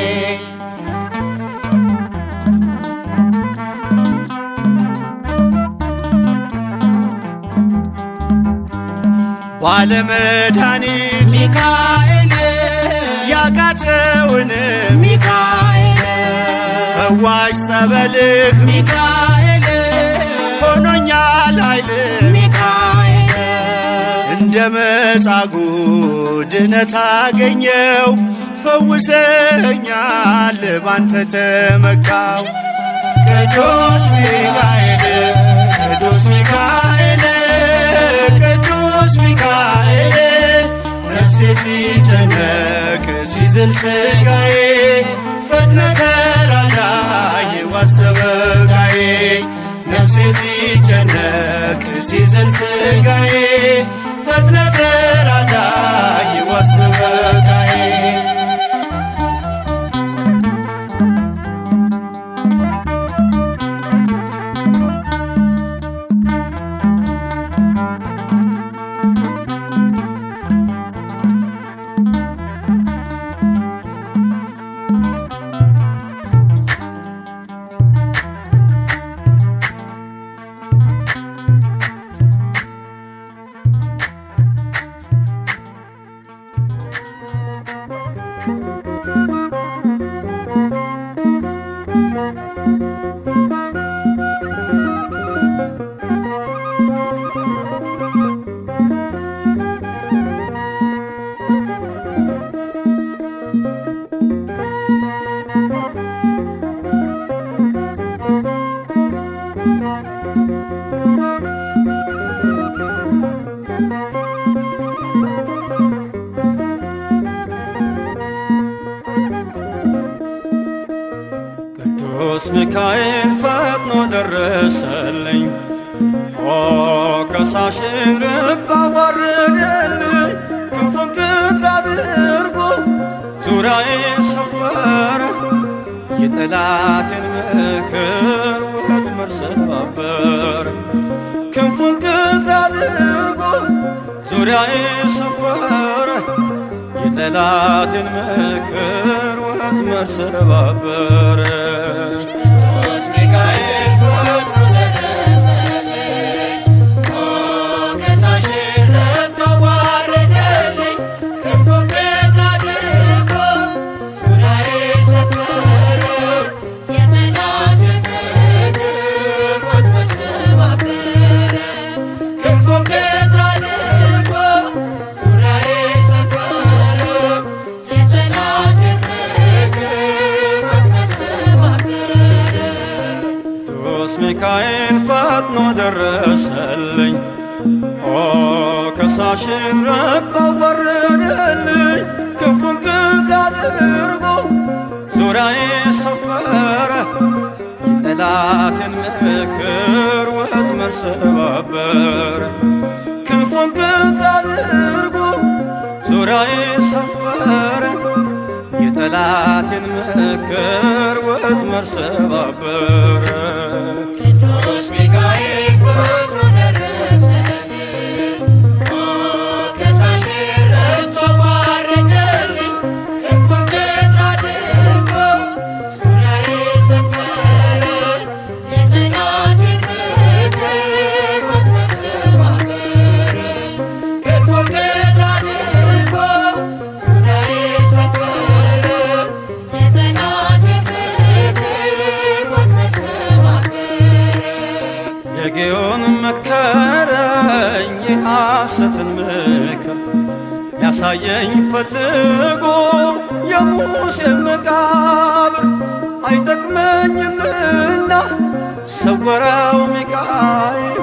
ባለመድኃኒት ሚካኤል ያቃተውንም ሚካኤል ፈዋሽ ጸበልህ ሚካኤል ሆኖኛል ኃይልህ ሚካኤል እንደ መጻጉዕ ድነት አገኘው ፈውሰኛል ባንተ ተመካው ቅዱስ ሚካኤል ቅዱስ ሚካኤል ቅዱስ ሚካኤል ነፍሴ ሲጨነቅ ሲዝል ሥጋዬ ፈጥነህ ተራዳኝ አስተበቃዬ ነፍሴ ሲጨነቅ ሲዝል ሥጋዬ ፈጥነህ ተራዳኝ አስተበቃዬ ቅዱስ ሚካኤል ፈጥኖ ደረሰልኝ ከሳሽን ልብ አዋረደልኝ ክንፉን ቅጥር አድርጎ ዙሪያዬን ሰፈረ የጠላቴን ምክር ወጥመድ ሰባበር። ክንፉን ቅጥር አድርጎ ዙሪያዬ ሰፈረ የጠላቴን ምክር ወጥመድ ሰባበር። ቅዱስ ሚካኤል ፈጥኖ ደረሰልኝ ከሳሽን ረግጦ ዋረደልኝ። ክንፉን ቅጥር አድርጎ ዙሪያዬ ሰፈረ የጠላቴን ምክር ወጥመድ ሰባበር። ክንፉን ቅጥር አድርጎ ዙሪያዬ ሰፈረ የጠላቴን ምክር ወጥመድ ሰባበር። ቅዱስ ሚካኤል ፈጥኖ ደረሰልኝ ከሳሽን ረግጦ ዋረደልኝ። ክንፉን ቅጥር አድርጎ ዙሪያዬ ሰፈረ የጠላቴን ምክር ወጥመድ ሰባበር። ክንፉን ቅጥር አድርጎ ዙሪያዬ ሰፈረ የጠላቴን ምክር ወጥመድ ሰባበር። ቅዱስ ሚካኤል ፈጥኖ ደረሰልኝ ከሳሽን ረግጦ ዋረደልኝ። ክንፉን ቅጥር አድርጎ ዙሪያዬ ሰፈረ የጠላቴን ምክር ወጥመድ ሰባበር። ክንፉን ቅጥር አድርጎ ዙሪያዬ ሰፈረ የጠላቴን ምክር ወጥመድ ሰባበር። የጌዮን መከረኝ የሐሰትን ምክር ያሳየኝ ፈልጎ የሙሴን መቃብር አይጠቅመኝምና ሰወረው ሚካኤል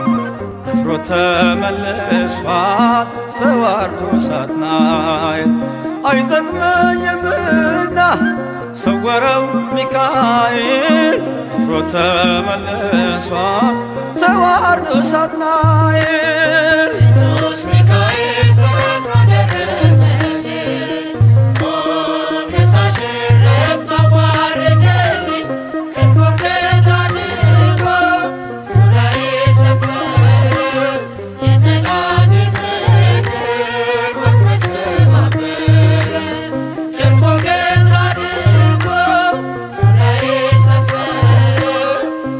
አፍሮ ተመልሷል ተዋርዶ ሳጥናኤል። አይጠቅመኝምና ሰወረው ሚካኤል አፍሮ ተመልሷል ተዋርዶ ሳጥናኤል። ቅዱስ ሚካኤል ፈጥኖ ደረሰልኝ ከሳሽን ረግጦ ዋረደልኝ። ክንፉን ቅጥር አድርጎ ዙሪያዬ ሰፈረ የጠላቴን ምክር ወጥመድ ሰባበር። ክንፉን ቅጥር አድርጎ ዙሪያዬ ሰፈረ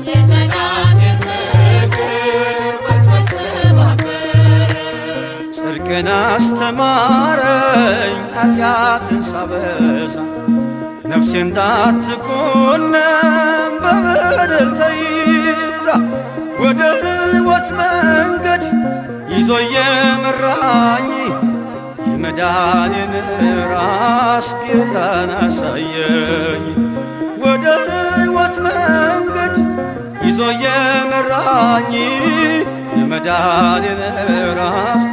የጠላቴን ምክር ወጥመድ ሰባበር። ጽድቅን አስተማረኝ ኃጢአትን ሳበዛ ነፍሴ እንዳትኮነን በበደል ተይዛ ወደ ሕይወት መንገድ ይዞ የመራኝ የመዳኔን ራስ ጌታን አሳየኝ። ወደ ሕይወት መንገድ ይዞ የመራኝ የመዳኔን ራስ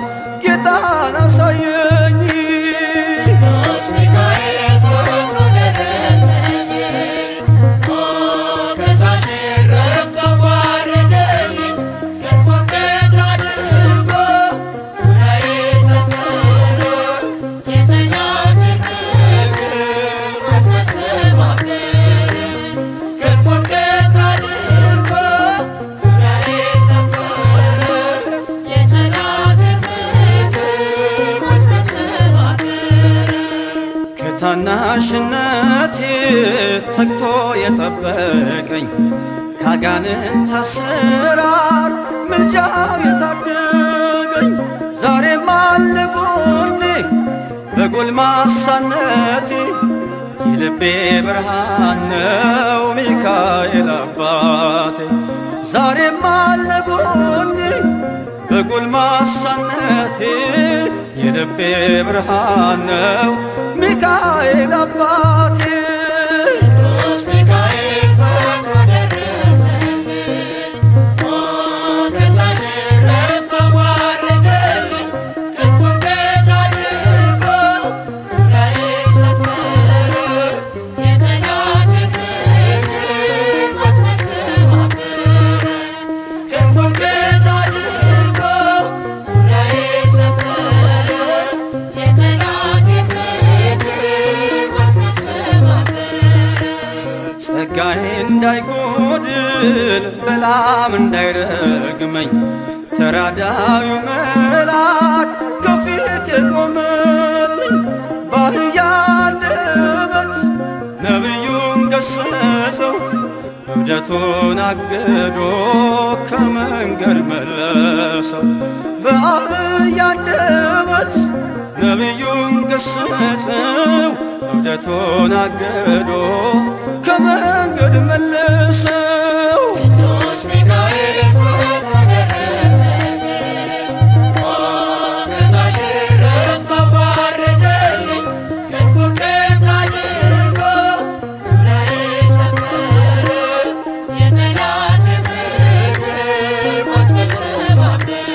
ጌታን አሳየኝ። ቅዱስ ሚካኤል ፈጥኖ ደረሰልኝ ከሳሽን ረግጦ ዋረደልኝ። ክንፉን ቅጥር አድርጎ ዙሪያዬ ሰፈረ የጠላቴን ምክር ወጥመድ ሰባበር። ክንፉን ቅጥር አድርጎ ዙሪያዬ ሰፈረ የጠላቴን ምክር ወጥመድ ሰባበር። ከታናሽነቴ ተግቶ የጠበቀኝ ካጋንንት አሰራር ምልጃው የታደገኝ ዛሬም አለ ጎኔ በጎልማሳነቴ የልቤ ብርሃን ነው ሚካኤል አባቴ። ዛሬም አለ ጎኔ በጎልማሳነቴ የልቤ ብርሃን ነው ሚካኤል አባቴ። ቅዱስ ሚካኤል ፈጥኖ ደረሰልኝ ከሳሽን ረግጦ ዋረደልኝ። ክንፉን ቅጥር አድርጎ ዙሪያዬ ሰፈረ የጠላቴን ምክር ወጥመድ ሰባበር። ክንፉን ቅጥር አድርጎ ዙሪያዬ ሰፈረ የጠላቴን ምክር ወጥመድ ሰባበር። ጸጋዬ እንዳይጎድል በላም እንዳይረግመኝ ተራዳዩ መልአክ ከፊት የቆመልኝ በአህያ አንደበት ነቢዩን ገሰጸው እብደቱን አግዶ ከመንገድ መለሰው። በአህያ አንደበት ነቢዩን ገሰጸው እብደቱን አግዶ ከመንገድ መለሰው። ቅዱስ ሚካኤል ፈጥኖ ደረሰልኝ፣ ከሳሽ ረድቶ ባረከልኝ። ክንፉን ቀጥ አድርጎ ዙሪያዬ ሰፈረ፣ የጠላቴን ምክር ወጥመድ ሰባበረ።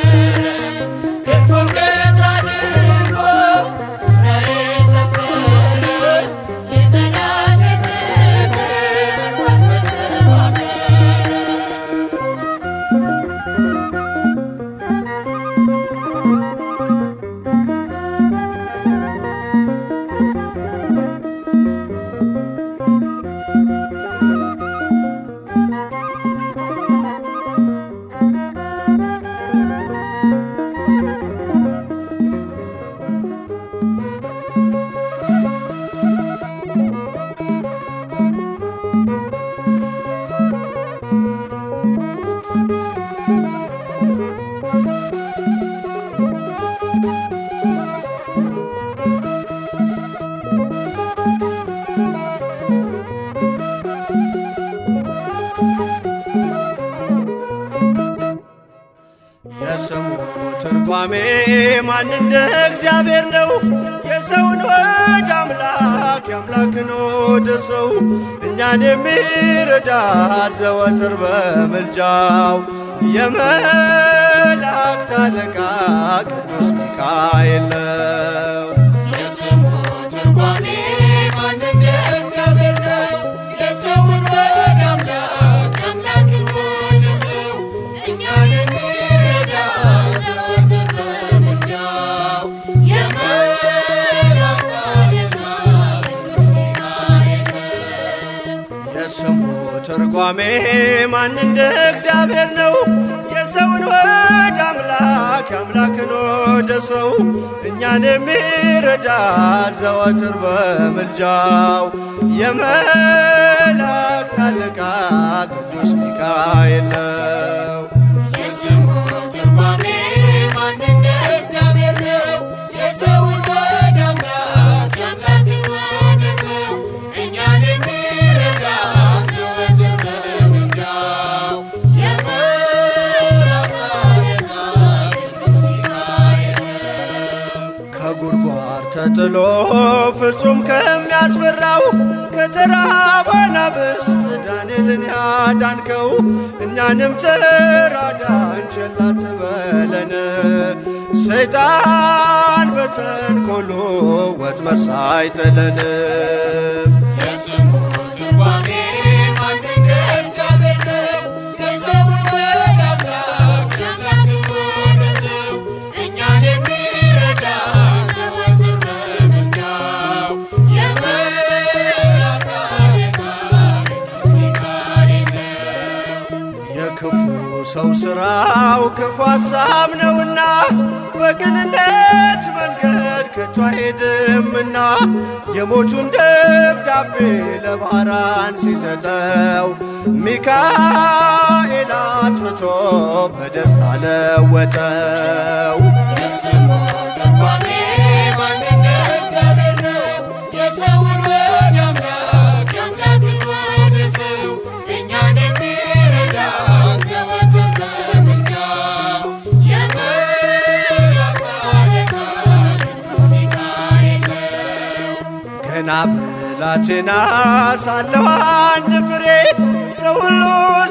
ክንፉን ቀጥ አድርጎ ዙሪያዬ ሰፈረ፣ የጠላቴን ምክር ወጥመድ ሰባበረ። የስሙ ትርጓሜ ማን እንደ እግዚአብሔር ነው? የሰውን ወደ አምላክ የአምላክን ወደ ሰው እኛን የሚረዳ ዘወትር በምልጃው የመላእክት አለቃ ቅዱስ ሚካኤል ነው። የስሙ ትርጓሜ ማን እንደ እግዚአብሔር ነው? የሰውን ወደ አምላክ የአምላክን ወደ ሰው እኛን የሚረዳ ዘወትር በምልጃው የመላእክት አለቃ ቅዱስ ሚካኤል ነው። የስሙ ትርጓሜ ማን እንደ እግዚአብሔር ነው? የሰውን ወደ አምላክ የአምላክን ወደ ሰው እኛን የሚረዳ ዘወትር በምልጃው የመላእክት አለቃ ቅዱስ ሚካኤል ነው። የስሙ ትርጓሜ ማን እንደ እግዚአብሔር ነው? የሰውን ወደ አምላክ የአምላክን ወደ ሰው እኛን የሚረዳ ዘወትር በምልጃው የመላእክት አለቃ ቅዱስ ሚካኤል ነው። ከጉድጓድ ተጥሎ ፍጹም ከሚያስፈራው ከተራበ አናብስት ዳንኤልን ያዳንከው እኛንም ተራዳን ቸል አትበለን። ሰይጣን በተንኰሉ ወጥመድ ሳይጥለን የስሙ ትርጓሜ ማን እንደ እግዚአብሔር ነው? የሰውን ወደ አምላክ የአምላክን ወደ ሰው እኛን የሚረዳ ዘወትር በምልጃው የመላእክት አለቃ ቅዱስ ሚካኤል ነው። የክፉ ሰው ሥራው ክፉ ሐሳብ ነውና በቅንነት መንገድ ከቶ አይሄድምና የሞቱን ደብዳቤ ለባህራን ሲሰጠው ሚካኤል አጥፍቶ በደስታ ለወጠው። የስሙ ትርጓሜ ማን እንደ እግዚአብሔር ነው? የሰውን ወደ አምላክ የአምላክን ወደ ሰው እኛን የሚረዳ ዘወትር በምልጃው የመላእክት አለቃ ቅዱስ ሚካኤል ነው። ገና ብላቴና ሳለሁ አንድ ፍሬ ሰው ሁሉ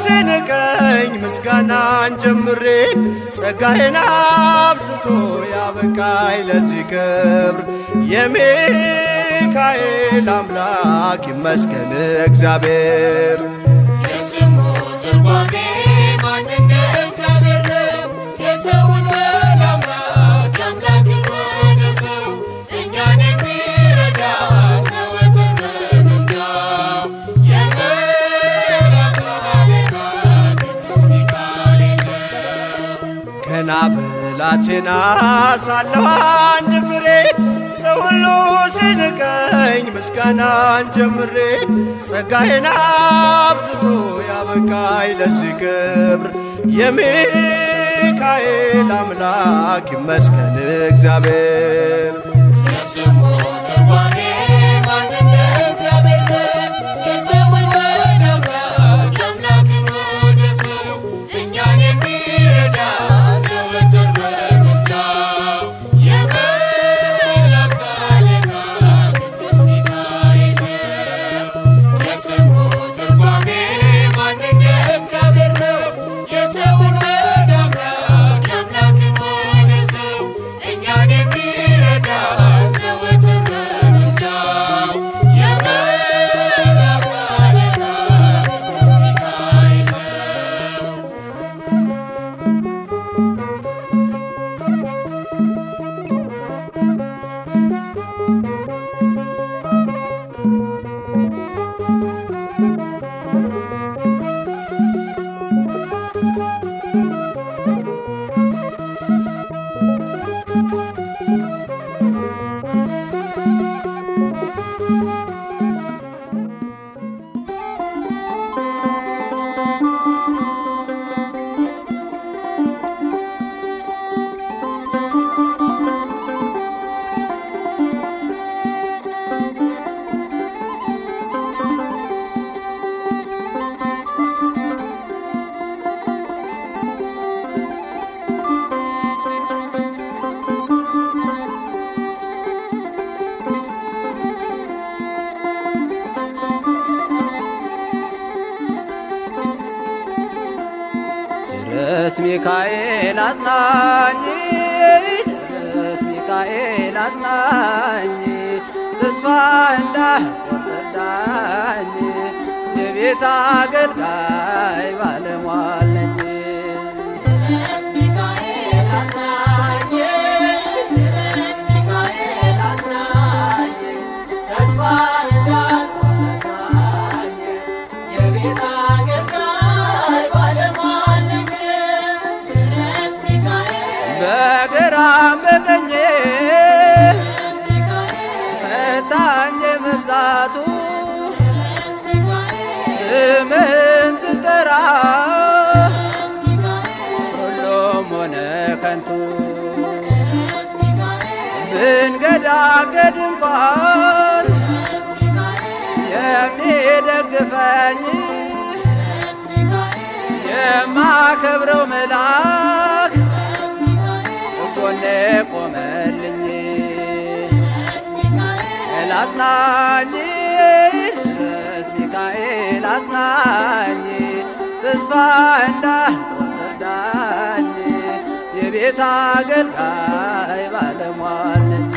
ሲንቀኝ ምስጋናን ጀምሬ ጸጋዬን አብዝቶ ያበቃኝ ለዚህ ክብር የሚካኤል አምላክ ይመስገን እግዚአብሔር። የስሙ ትርጓሜ ማን እንደ እግዚአብሔር ነው? የሰውን ወደ አምላክ የአምላክን ወደ ሰው እኛን የሚረዳ ዘወትር በምልጃው የመላእክት ብላቴና ሳለሁ አንድ ፍሬ ሰው ሁሉ ሲንቀኝ ምስጋናን ጀምሬ ጸጋዬን አብዝቶ ያበቃኝ ለዚህ ክብር የሚካኤል አምላክ ይመስገን እግዚአብሔር። የስሙ ትርጓሜ ማን እንደ እግዚአብሔር ነው? የሰውን ወደ አምላክ የአምላክን ወደ ሰው እኛን የሚረዳ ዘወትር በምልጃው የመላእክት አለቃ ቅዱስ ሚካኤል ነው። የስሙ ትርጓሜ ማን እንደ እግዚአብሔር ነው? የሰውን ወደ አምላክ የአምላክን ወደ ሰው እኛን የሚረዳ ዘወትር በምልጃው የመላእክት አለቃ ቅዱስ ሚካኤል ነው። ድረስ ሚካኤል አጽናኝ፣ ድረስ ሚካኤል አጽናኝ፣ ተስፋ እንዳልቆርጥ እርዳኝ፣ የቤት አገልጋይ ባለሟል ነኝ። ድረስ ሚካኤል አጽናኝ፣ ድረስ ሚካኤል አጽናኝ፣ ተስፋ እንዳልቆርጥ እርዳኝ፣ የቤት አገልጋይ ባለሟል ነኝ። ድረስ ሚካኤል በግራም በቀኜ ድረስ ሚካኤል ፈታኝ መብዛቱ ድረስ ሚካኤል ስምህን ስጠራ ድረስ ሚካኤል ሁሉም ሆነ ከንቱ። ድረስ ሚካኤል ብንገዳገድ እንኳን ድረስ ሚካኤል የሚደግፈኝ ድረስ ሚካኤል የማከብረው መልአክ ድረስ ሚካኤል ጎኔ ቆመልኝ። ድረስ ሚካኤል አጽናኝ፣ ድረስ ሚካኤል አጽናኝ፣ ተስፋ እንዳልቆርጥ እርዳኝ፣ የቤት አገልጋይ ባለሟል ነኝ።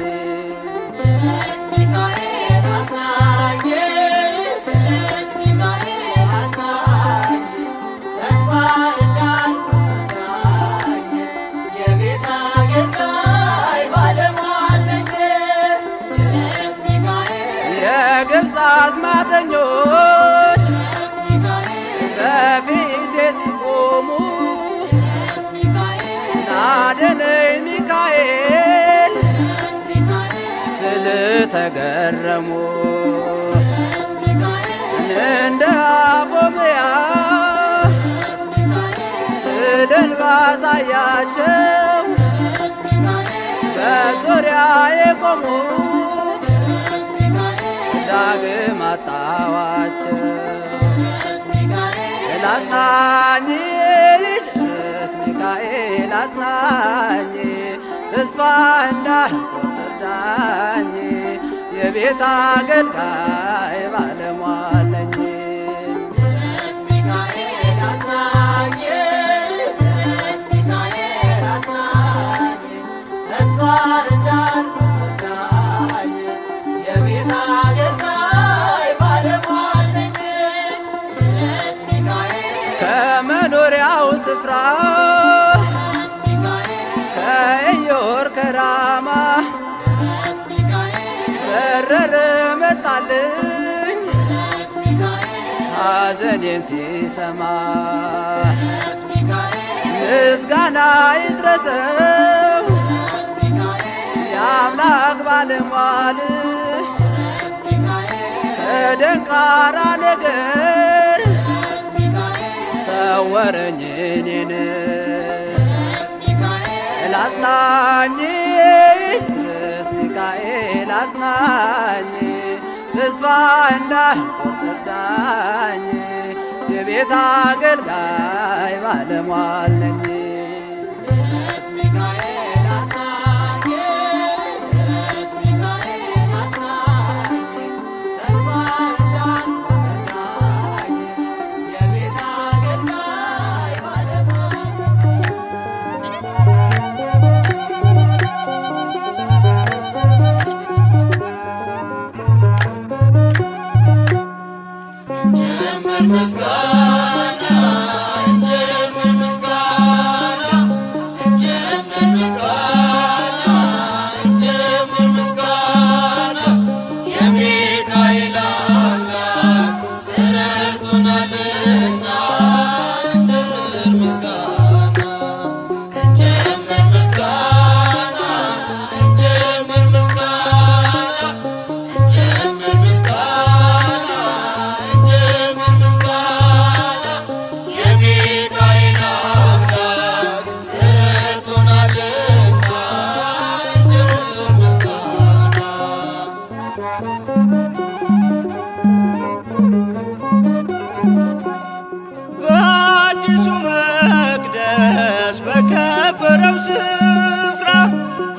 ድረስ ሚካኤል አጽናኝ፣ ድረስ ሚካኤል አጽናኝ፣ ተስፋ እንዳልቆርጥ እርዳኝ፣ የቤት አገልጋይ ባለሟል ነኝ። ድረስ ሚካኤል የግብፅ አስማተኞች ድረስ ሚካኤል በፊቴ ሲቆሙ ድረስ ሚካኤል አድነኝ ሚካኤል ድረስ ሚካኤል ስል ተገረሙ። ድረስ ሚካኤል እንደ አፎምያ ድረስ ሚካኤል ስልን ባሳያቸው ድረስ ሚካኤል በዙሪያ የቆሙት ድረስ ሚካኤል ዳግም አጣዋቸው። ድረስ ሚካኤል አጽናኝ፣ ድረስ ሚካኤል አጽናኝ፣ ተስፋ እንዳልቆርጥ እርዳኝ፣ የቤት አገልጋይ ባለሟል ነኝ። ድረስ ሚካኤል አጽናኝ፣ ድረስ ሚካኤል አጽናኝ፣ ተስፋ እንዳልቆርጥ እርዳኝ፣ የቤት አገልጋይ ባለሟል ነኝ። ድረስ ሚካኤል ከመኖሪያው ስፍራ ድረስ ሚካኤል ከኢዮር ከራማ ድረስ ሚካኤል በረረ መጣልኝ ድረስ ሚካኤል ሐዘኔን ሲሰማ ድረስ ሚካኤል ምስጋና ይድረሰው የአምላክ ባለሟል ከደንቃራ ነገር ሰወረኝ እኔን አጽናኝ ቅዱስ ሚካኤል አጽናኝ ተስፋ እንዳልቆርጥ እርዳኝ የቤት አገልጋይ ባለሟል ነኝ። በአዲሱ መቅደስ በከበረው ስፍራ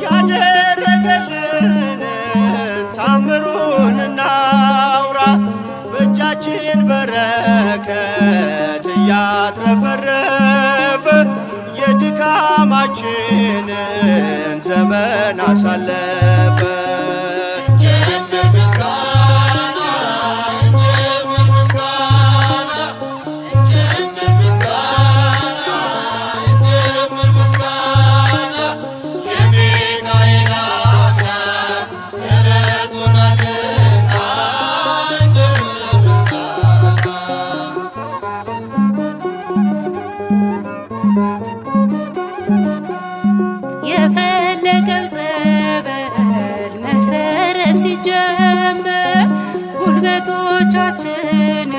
ያደረገልንን ታምሩን እናውራ። በእጃችን በረከት እያትረፈረፈ የድካማችንን ዘመን አሳለፈ። የፈለገው ጸበል መሰረት ሲጀመር ጉልበቶቻችንን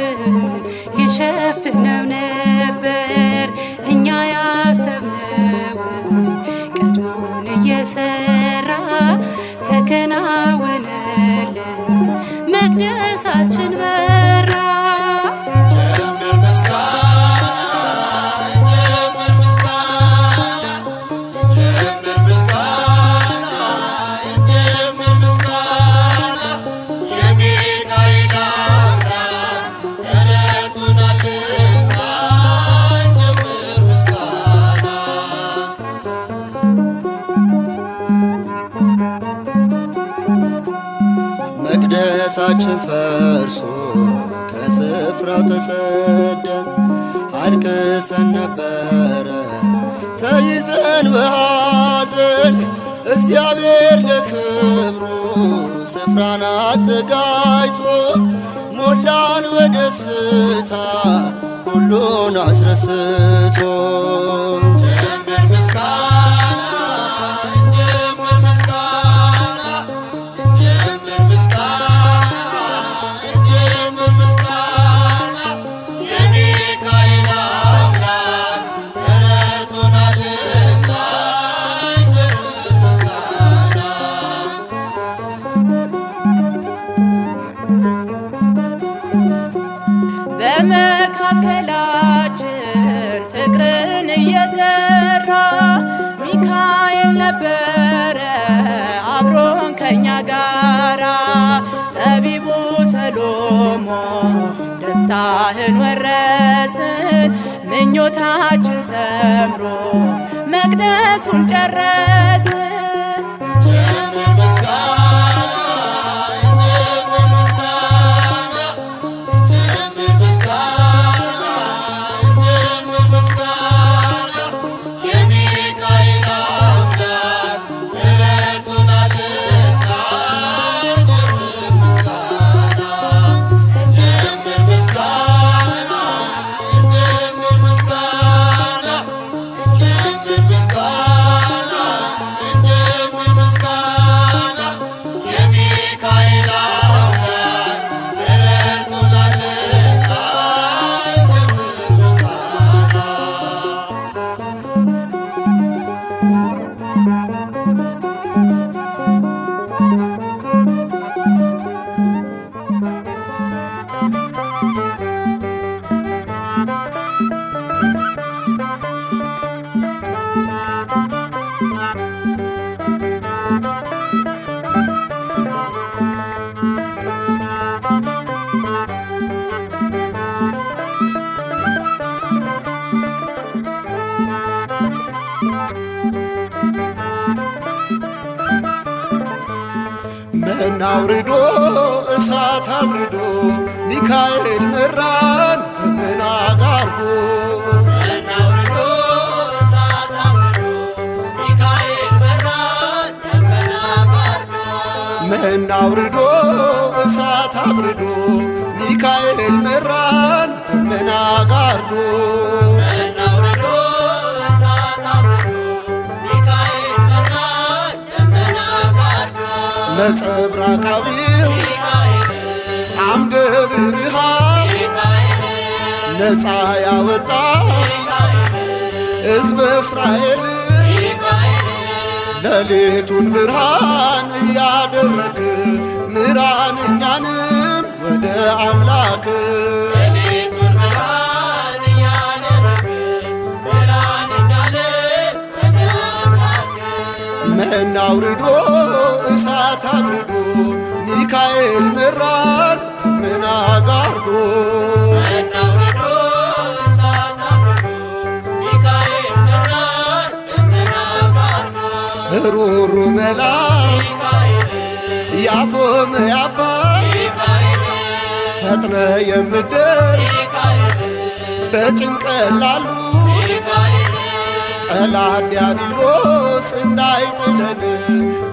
ይሸፍነው ነበር። እኛ ያሰብነው ቀድሞን እየሰራ ተከናወነልን፣ መቅደሳችን በራ። መቅደሳችን ፈርሶ ከስፍራው ተሰደን አልቅሰን ነበረ ተይዘን በሐዘን። እግዚአብሔር ለክብሩ ስፍራን አዘጋጅቶ ሞላን በደስታ ሁሉን አስረስቶ። በመካከላችን ፍቅርን እየዘራ ሚካኤል ነበረ አብሮን ከኛ ጋራ። ጠቢቡ ሰሎሞን ደስታህን ወረስን፣ ምኞታችን ሰምሮ መቅደሱን ጨረስን። አውርዶ እሳት አብርዶ ሚካኤል መራን ደመና ጋርዶ መና አውርዶ እሳት አብርዶ ሚካኤል መራን ደመና ጋርዶ ነጸብራቃዊው አምደ ብርሃን ነፃ ያወጣ ሕዝበ እስራኤል ሌሊቱን ብርሃን እያደረግ ምራን እኛንም ወደ አምላክ መና አውርዶ እሳት አብርዶ ሚካኤል መራን ደመና ጋርዶ ሩሩ መላክ ያፎም ያባይ ፈጥነ የምትደርስ በጭንቀት ላሉ ጠላት ዲያብሎስ እንዳይጥለን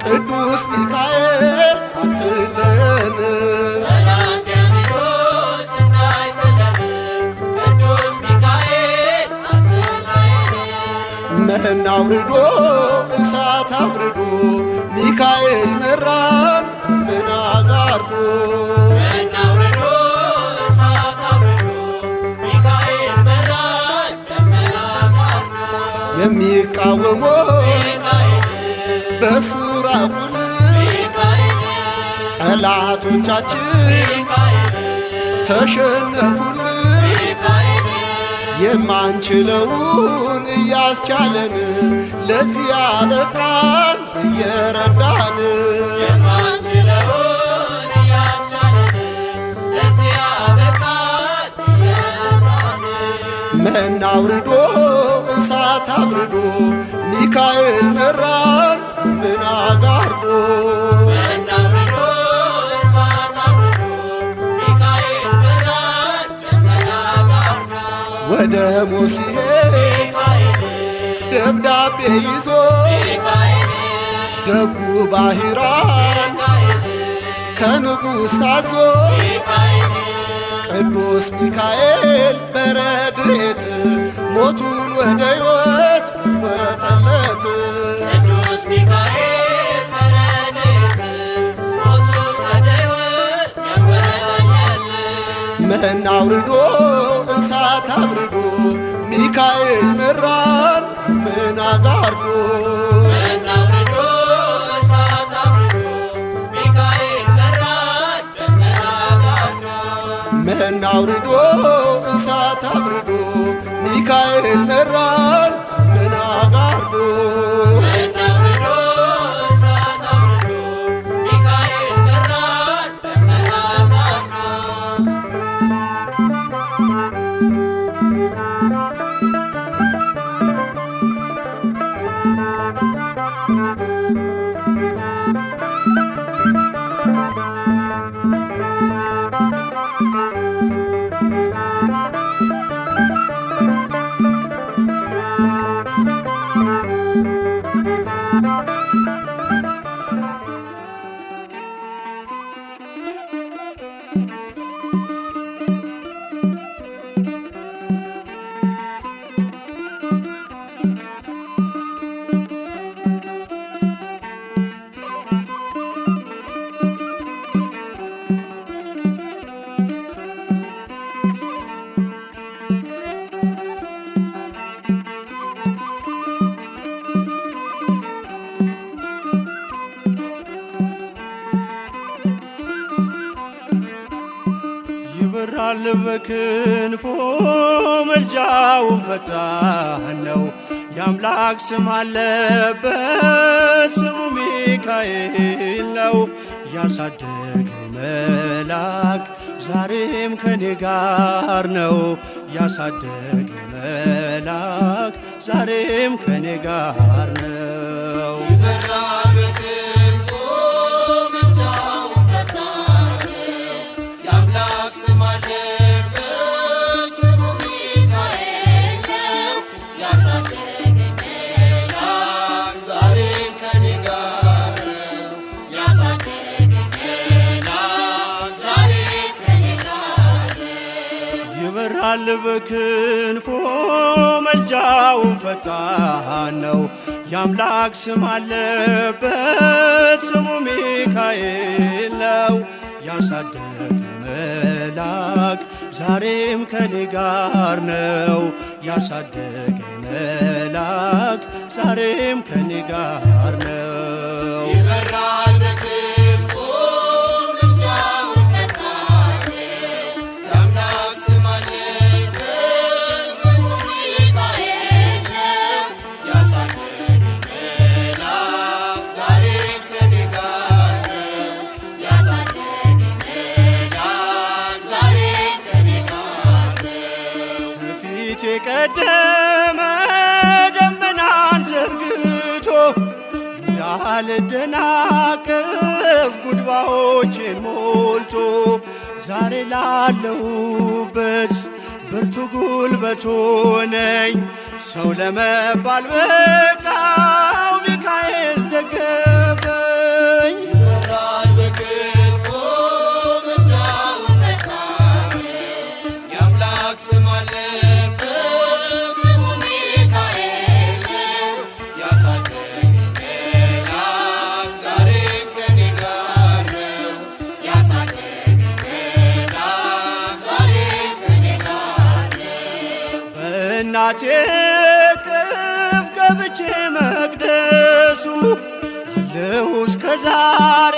ቅዱስ ሚካኤል አትለን መና አውርዶ እሳት አብርዶ ሚካኤል መራን ደመና ጋርዶ የሚቃወሞ በሱራቁል ጠላቶቻችን ተሸነፉል የማንችለውን እያስቻለን ለዚህ አበቃን እየረዳን መና አውርዶ እሳት አብርዶ ሚካኤል መራን ደመና ጋርዶ ወደ ሙሴ ደብዳቤ ይዞ ደጉ ባሕራን ከንጉሥ ታዞ ቅዱስ ሚካኤል በረድኤት ሞቱን ወደ ሕይወት ወጠለት መና አውርዶ እሳት አብርዶ ሚካኤል መራን ደመና ጋርዶ መና አውርዶ እሳት አብርዶ ሚካኤል መራን ደመና ጋርዶ ይበራል በክንፎ መልጃውን ፈጣን ነው። የአምላክ ስም አለበት ስሙ ሚካኤል ነው። ያሳደገ መልአክ ዛሬም ከኔ ጋር ነው። ያሳደገ መልአክ ዛሬም ከኔ ጋር ነው። ይበራል በክንፎ መልጃውን ይበራል በክንፎ መልጃውን ፈጣን ነው። የአምላክ ስም አለበት ስሙ ሚካኤል ነው። ያሳደገ መልአክ ዛሬም ከኔ ጋር ነው። ያሳደገ መልአክ ዛሬም ከኔ ጋር ነው። ይበራል በክንፎ መልጃውን ፈጣን የአምላክ ስም አለበት ስሙ ሚካኤል ነው። ያሳደገኝ መልአክ ዛሬም ከኔ ጋር ነው። ያሳደገኝ መልአክ ዛሬም ከኔ ጋር ነው። ከፊቴ ቀደመ ደመናን ዘርግቶ እንዳልደናቀፍ ጉድባዎቼን ሞልቶ ዛሬ ላለሁበት ብርቱ ጉልበት ሆነኝ። ሰው ለመባል በቃው ሚካኤል ደገፈኝ። ይበራል በክንፎ መልጃውን ፈጣን የአምላክ ስም አለበት ስሙ ሚካኤል ነው። ያሳደገኝ መልአክ ዛሬም ከኔ ጋር ነው። ያሳደገኝ መልአክ ዛሬም ከኔ ጋር ነው። በእናቴ እቅፍ ገብቼ መቅደሱ አለሁ እስከ ዛሬ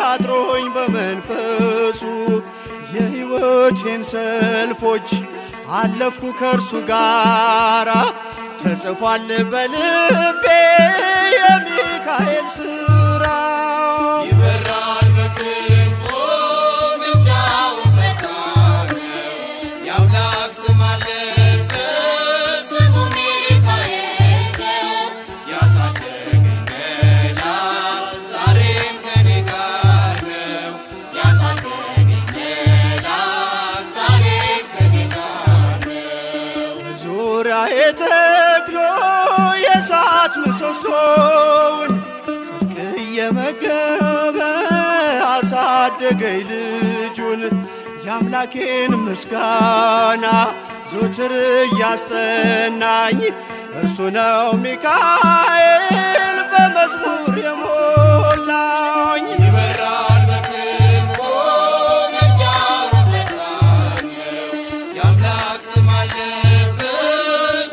አድሮኝ በመንፈሱ። የሕይወቴን ሰልፎች አለፍኩ ከእርሱ ጋራ ተጽፏል በልቤ የሚካኤል ሥራ። ይበራል በክንፎ መልጃውን ፈጣን የአምላክ ስም አለበት ስሙ ሚካኤል ነው። ያሳደገኝ መልአክ ዛሬም ከኔ ጋር ነው። ያሳደገኝ መልአክ ዛሬም ከኔ ጋር ነው። ዙሪያዬ ተክሎ የእሳት ምሰሶውን ጽድቅ እየመገበ አሳደገኝ ልጁን። የአምላኬን ምስጋና ዞትር እያስጠናኝ እርሱ ነው ሚካኤል በመዝሙር የሞላኝ። ይበራል በክንፎ መልጃውን ፈጣን የአምላክ ስም አለበት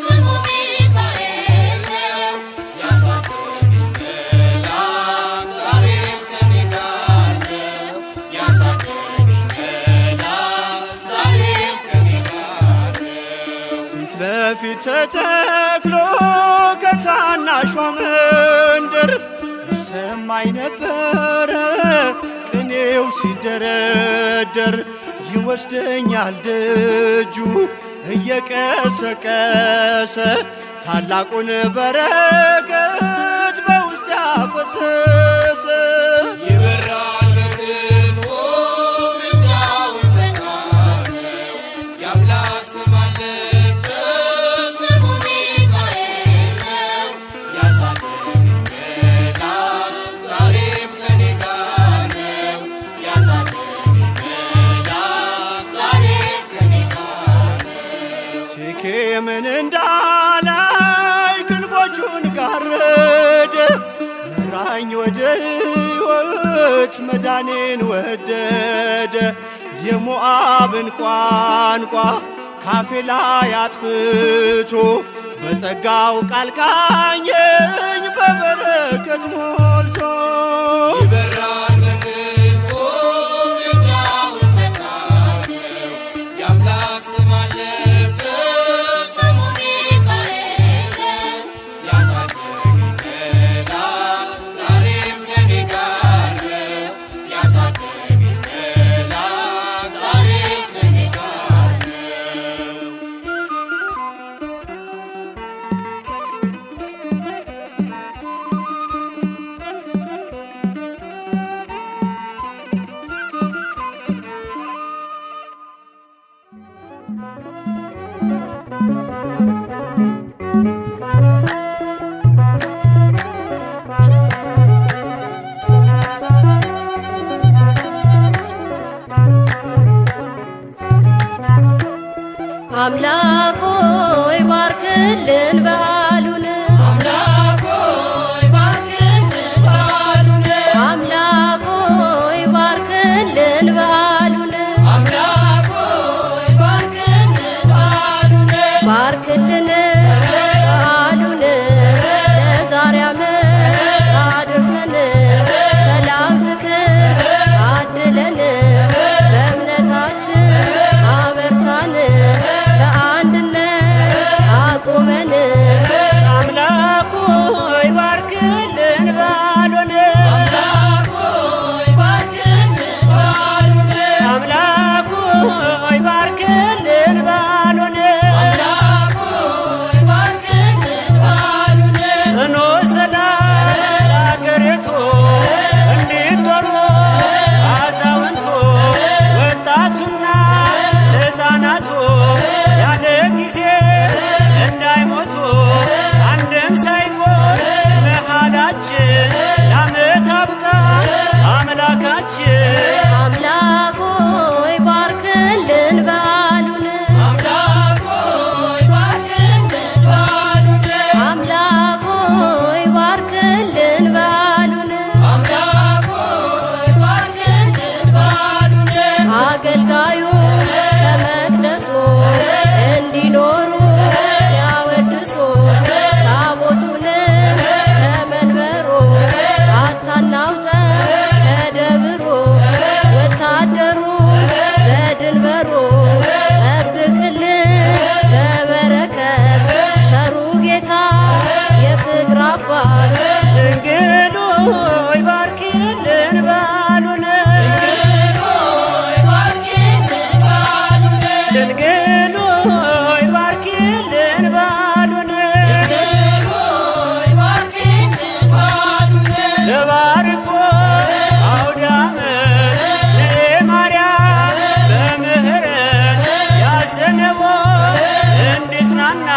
ስሙ ሚካኤል ነው። ያሳደገኝ መልአክ ዛሬም ከኔ ጋር ነው። ያሳደገኝ መልአክ ዛሬም ከኔ ጋር ነው። ፊት ለፊት ተተክሎ ከታናሿ መንደር ይሰማኝ ነበረ ቅኔው ሲደረደር። ይወስደኛል ደጁ እየቀሰቀሰ ታላቁን በረከት በውስጥ ያፈሰሰ። ይበራል በክንፎ መልጃውን ፈጣን የአምላክ ስም አለበት ስሙ ሚካኤል ነው። ያሳደገኝ መልአክ ዛሬም ከኔ ጋር ነው። ያሳደገኝ መልአክ ዛሬም ከኔ ጋር ነው። ሴኬምን እንዳላይ ክንፎቹን ጋረደ መራኝ ወደ ሕይወት መዳኔን ወደደ። የሞዓብን ቋንቋ ካፌ ላይ አጥፍቶ በጸጋው ቃል ቃኘኝ በበረከት ሞልቶ። ይበራል በክንፎ መልጃውን ፈጣን የአምላክ ስም አለበት ስሙ ሚካኤል ነው። ያሳደገኝ መልአክ ዛሬም ከኔ ጋር ነው። ያሳደገኝ መልአክ ዛሬም ከኔ ጋር ነው። አምላክ ሆይ ባርክልን በዓሉን አምላክ ሆይ ባርክልን በዓሉን አምላክ ሆይ ባርክልን በዓሉን አምላክ ሆይ ባርክልን በዓሉን ባርክልን በዓሉን ለዛሬ ዓመት አድርሰን ሰላም ፍቅር አድለን በእምነታችን አበርታን በአንድነት አቁመን አምላክ ሆይ ባርክልን በዓሉን አምላክ ሆይ ባርክልን በዓሉን አምላክ ሆይ ባርክልን በዓሉን አምላክ ሆይ ባርክልን በዓሉን ጽኑ ሰላም ለአገሪቱ እንዲጦሩ አዛውንቱ ወጣቱና ሕፃናቱ ያለ ጊዜ እንዳይሞቱ አንድም ሳይሞት መሃላችን ለዓመት አብቃ አምላካችን አምላክ ሆይ ባርክልን በዓሉን አምላክ ሆይ ባርክልን በዓሉን አምላክ ሆይ ባርክልን በዓሉን አምላክ ሆይ ባርክልን በዓሉን አገልጋዩ ከመቅደሱ እንዲኖሩ ሲያወድሱ ታቦቱን ከመንበሩ አታናውጠው ከደብሩ ወታደሩ በድንበሩ ጠብቅልን በበረከት ቸሩ ጌታ የፍቅር አባት ድንግል ሆይ ባርኪልን በዓሉን ሆይ ባርክልን በዓሉን ድንግል ሆይ ባርኪልን በዓሉን ሆይ ባርክልን በዓሉን ለባርኮ አውደ ዓመት ለማርያም በምህረት ያሰነቦ እንዲጽናና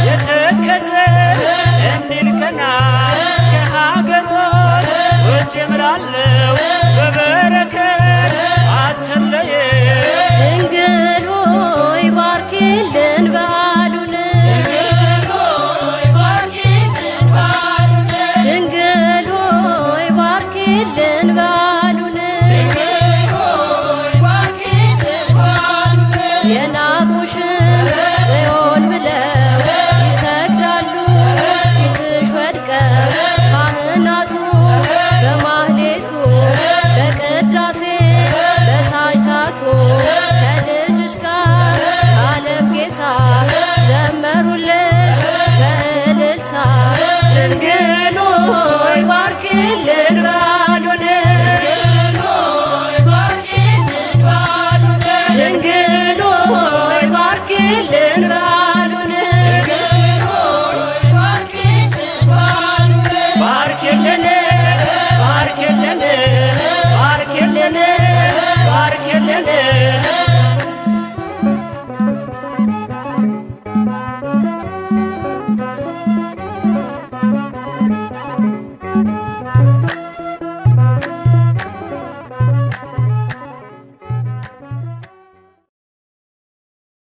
የተከዘ እንዲልቀና ከሀገሮች ውጭ እምራለሁ በበረከት አትለየ ድንግል ሆይ ባርኪልን በዓሉን ሆይ ባርክልን በዓሉን ድንግል ሆይ ባርኪልን በዓሉን ሆይ ባርክልን በዓሉን የናቁሽን ጽዮን ብለው ይሰግዳሉ ፊትሽ ወድቀው ካህናቱ በማህሌቱ በቅዳሴ በሳይታቱ ከልጅሽ ጋር ዓለም ጌታ ዘመሩልሽ በእልልታ ድንግል ሆይ ባርኪልን በዓሉን ሆይ ባርክልን በዓሉን ድንግል ሆይ ባርኪልን በዓሉን ሆይ ባርክልን በዓሉን ባርኪልን ባርኪልን ባርኪልን ባርኪልን